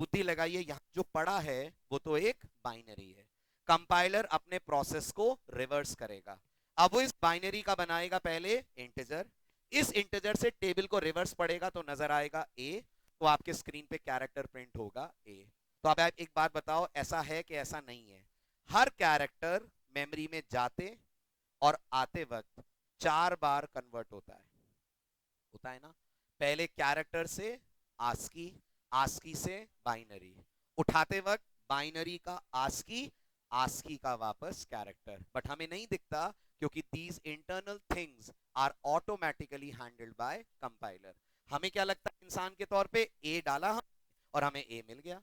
बुद्धि लगाइए, यहां जो पढ़ा है वो तो एक बाइनरी है, कंपाइलर अपने प्रोसेस को रिवर्स करेगा। अब वो इस बाइनरी का बनाएगा पहले इंटीजर, इस इंटीजर से टेबल को रिवर्स पढ़ेगा तो नजर आएगा ए, तो आपके स्क्रीन पे कैरेक्टर प्रिंट होगा ए। तो अब आप एक बात बताओ, ऐसा है कि ऐसा नहीं है? हर कैरेक्टर मेमोरी में जाते और आते वक्त 4 बार कन्वर्ट होता है ना? पहले कैरेक्टर से आस्की, आस्की से बाइनरी, उठाते वक्त बाइनरी का आस्की, आस्की का वापस कैरेक्टर, बट हमें नहीं दिखता क्योंकि these internal things are automatically handled by compiler. हमें क्या लगता है इंसान के तौर पे, ए डाला हम और हमें ए मिल गया,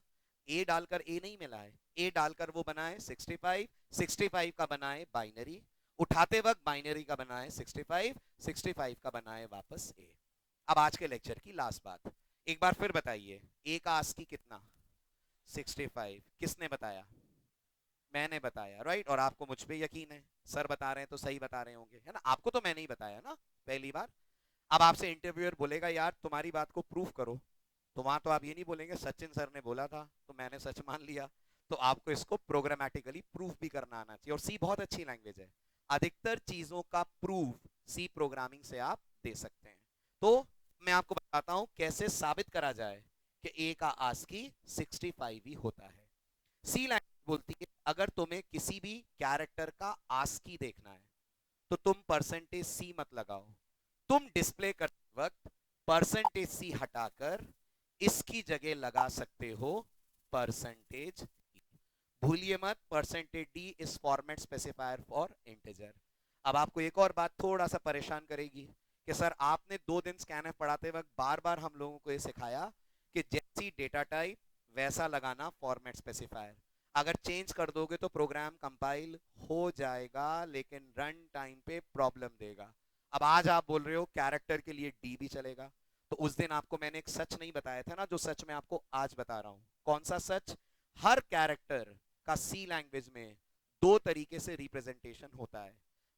ए डालकर ए नहीं मिला है, ए डालकर वो बनाए 65, 65 का बनाए बाइनरी, उठाते वक्त बाइनरी का बना है 65, 65 का बना है वापस ए। अब आज के लेक्चर की लास्ट बात, एक बार फिर बताइए, ए का आस्की कितना? 65। किसने बताया? मैंने बताया, राइट। और आपको मुझ पे यकीन है, सर बता रहे हैं तो सही बता रहे होंगे, है ना? आपको तो मैंने ही बताया ना पहली बार। अब आपसे इंटरव्यूअर बोलेगा यार तुम्हारी बात को प्रूफ करो, तो वहां तो आप ये नहीं बोलेंगे सचिन सर ने बोला था तो मैंने सच मान लिया। तो आपको इसको प्रोग्रामेटिकली प्रूफ भी करना आना चाहिए, और सी बहुत अच्छी लैंग्वेज है, अधिकतर चीजों का प्रूफ सी प्रोग्रामिंग से आप दे सकते हैं। तो मैं आपको बताता हूं कैसे साबित करा जाए कि ए का आस्की 65 ही होता है। सी लैंग्वेज बोलती है अगर तुम्हें किसी भी कैरेक्टर का आस्की देखना है तो तुम परसेंटेज सी मत लगाओ, तुम डिस्प्ले करते वक्त परसेंटेज सी हटाकर इसकी जगह लगा सकते हो परसेंटेज। भूलिए मत, percentage D is format specifier for integer. अब आपको एक और बात थोड़ा सा परेशान करेगी कि सर आपने 2 दिन स्कैनफ पढ़ाते वक्त बार बार हम लोगों को ये सिखाया कि जैसी डेटा टाइप वैसा लगाना फॉर्मेट स्पेसिफायर, अगर चेंज कर दोगे तो प्रोग्राम कंपाइल हो जाएगा लेकिन रन टाइम पे प्रॉब्लम देगा। अब आज आप बोल रहे हो कैरेक्टर के लिए डी भी चलेगा, तो उस दिन आपको मैंने एक सच नहीं बताया था ना, जो सच मैं आपको आज बता रहा हूं। कौन सा सच? हर कैरेक्टर का सी लैंग्वेज में 2 तरीके से रिप्रेजेंटेशन होता है।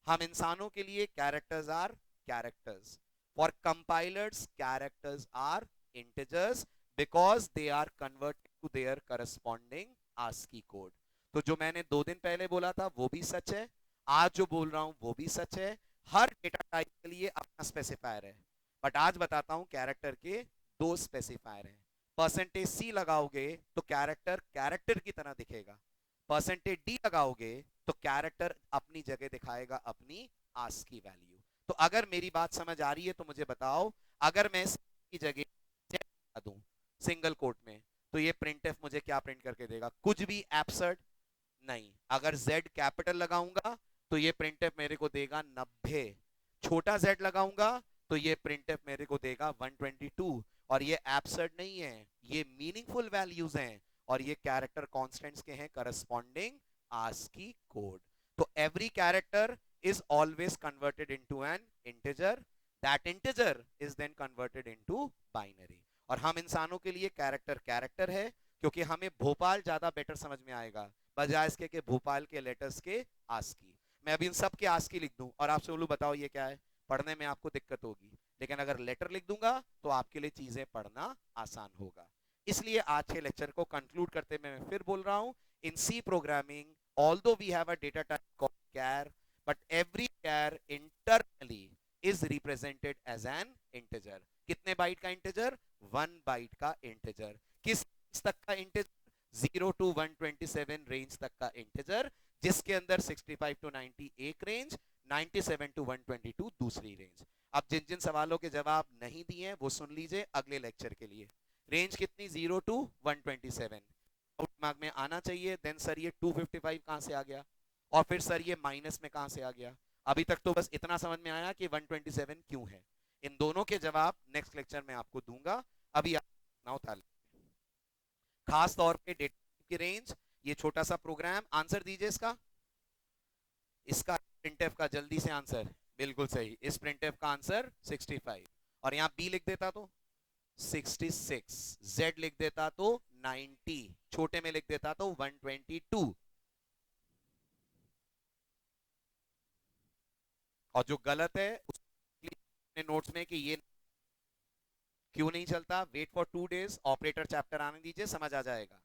हम इंसानों के लिए characters are characters, for compilers characters are integers because they are converted to their corresponding ASCII code. तो जो मैंने 2 दिन पहले बोला था वो भी सच है, आज जो बोल रहा हूं वो भी सच है। हर डेटा टाइप के लिए अपना स्पेसिफायर है, बट आज बताता हूं कैरेक्टर के 2 स्पेसिफायर हैं। परसेंटेज सी लगाओगे तो कैरेक्टर कैरेक्टर की तरह दिखेगा, परसेंटेज डी लगाओगे तो कैरेक्टर अपनी जगह दिखाएगा अपनी आस्की वैल्यू। तो अगर मेरी बात समझ आ रही है तो मुझे बताओ, अगर मैं की जगह Z लगा दूं सिंगल कोट में तो ये प्रिंटफ मुझे क्या प्रिंट करके देगा? कुछ भी एब्सर्ड नहीं। अगर Z कैपिटल लगाऊंगा तो ये प्रिंटफ मेरे को देगा 90, छोटा Z लगाऊंगा तो ये प्रिंटफ मेरे को देगा 122। और ये एब्सर्ड नहीं है, ये मीनिंगफुल वैल्यूज हैं, और ये कैरेक्टर कांस्टेंट्स के हैं करस्पॉन्डिंग आस्की कोड। तो every character is always converted into an integer, that integer is then converted into binary। और हम इंसानों के लिए कैरेक्टर कैरेक्टर है क्योंकि हमें भोपाल ज्यादा बेटर समझ में आएगा बजाय इसके कि भोपाल के लेटर्स के आस्की। मैं अभी इन सब के आस्की लिख दूं और आपसे बोलूं बताओ ये क्या है, पढ़ने में आपको दिक्कत होगी, लेकिन अगर लेटर लिख दूंगा तो आपके लिए चीजें पढ़ना आसान होगा। इसलिए आज के लेक्चर को कंक्लूड करते मैं फिर बोल रहा हूं, in C programming although we have a data type called char, but every char internally is represented as an integer। कितने बाइट का इंटीजर? 1 बाइट का इंटीजर। किस तक का इंटीजर? 0 to 127 रेंज तक का इंटीजर, जिसके अंदर 65 to 90 एक रेंज, 97 to 122 दूसरी रेंज। अब जिन जिन सवालों के जवाब नहीं दिए हैं वो सुन लीजिए अगले लेक्चर के लिए। रेंज कितनी? 0 to 127 दिमाग में आना चाहिए। देन सर ये 255 कहां से आ गया, और फिर सर ये माइनस में कहां से आ गया? अभी तक तो बस इतना समझ में आया कि 127 क्यों है। इन दोनों के जवाब नेक्स्ट लेक्चर में आपको दूंगा। अभी आप ना उठा ले, खास तौर पे डेटा की रेंज, ये छोटा सा प्रोग्राम, आंसर दीजिए इसका। इसका प्रिंटफ का जल्दी से आंसर, बिल्कुल सही, इस प्रिंटफ का आंसर 65। और यहां बी लिख देता तो 66, Z लिख देता तो 90, छोटे में लिख देता तो 122। और जो गलत है उसने नोट्स में कि ये क्यों नहीं चलता, wait for 2 days, operator chapter आने दीजिए, समझ आ जाएगा।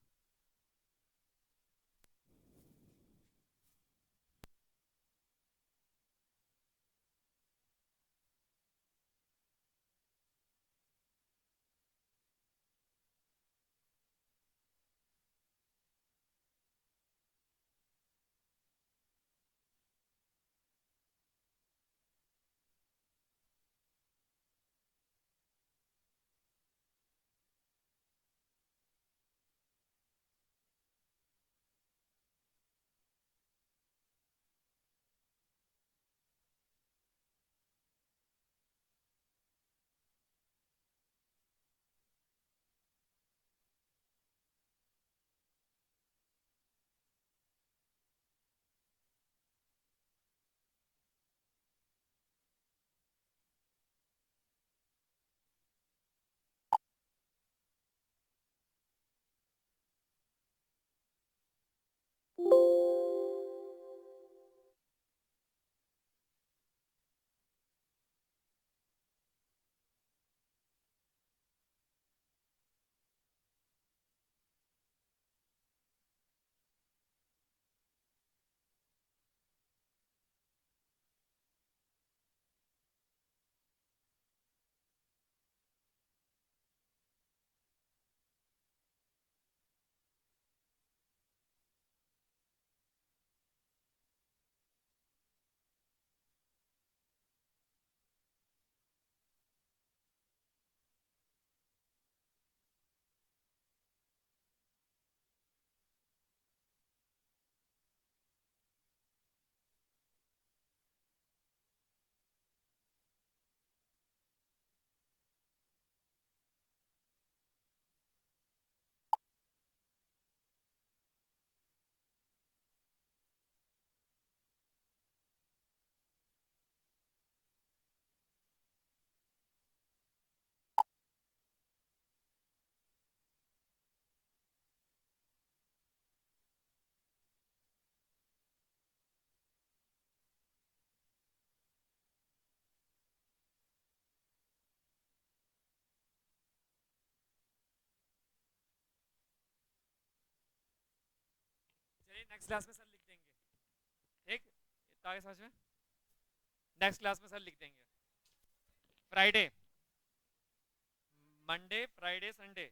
नेक्स्ट क्लास में सर लिख देंगे, ठीक, इतना आगे समझ में, नेक्स्ट क्लास में सर लिख देंगे। Friday, Monday, Friday, Sunday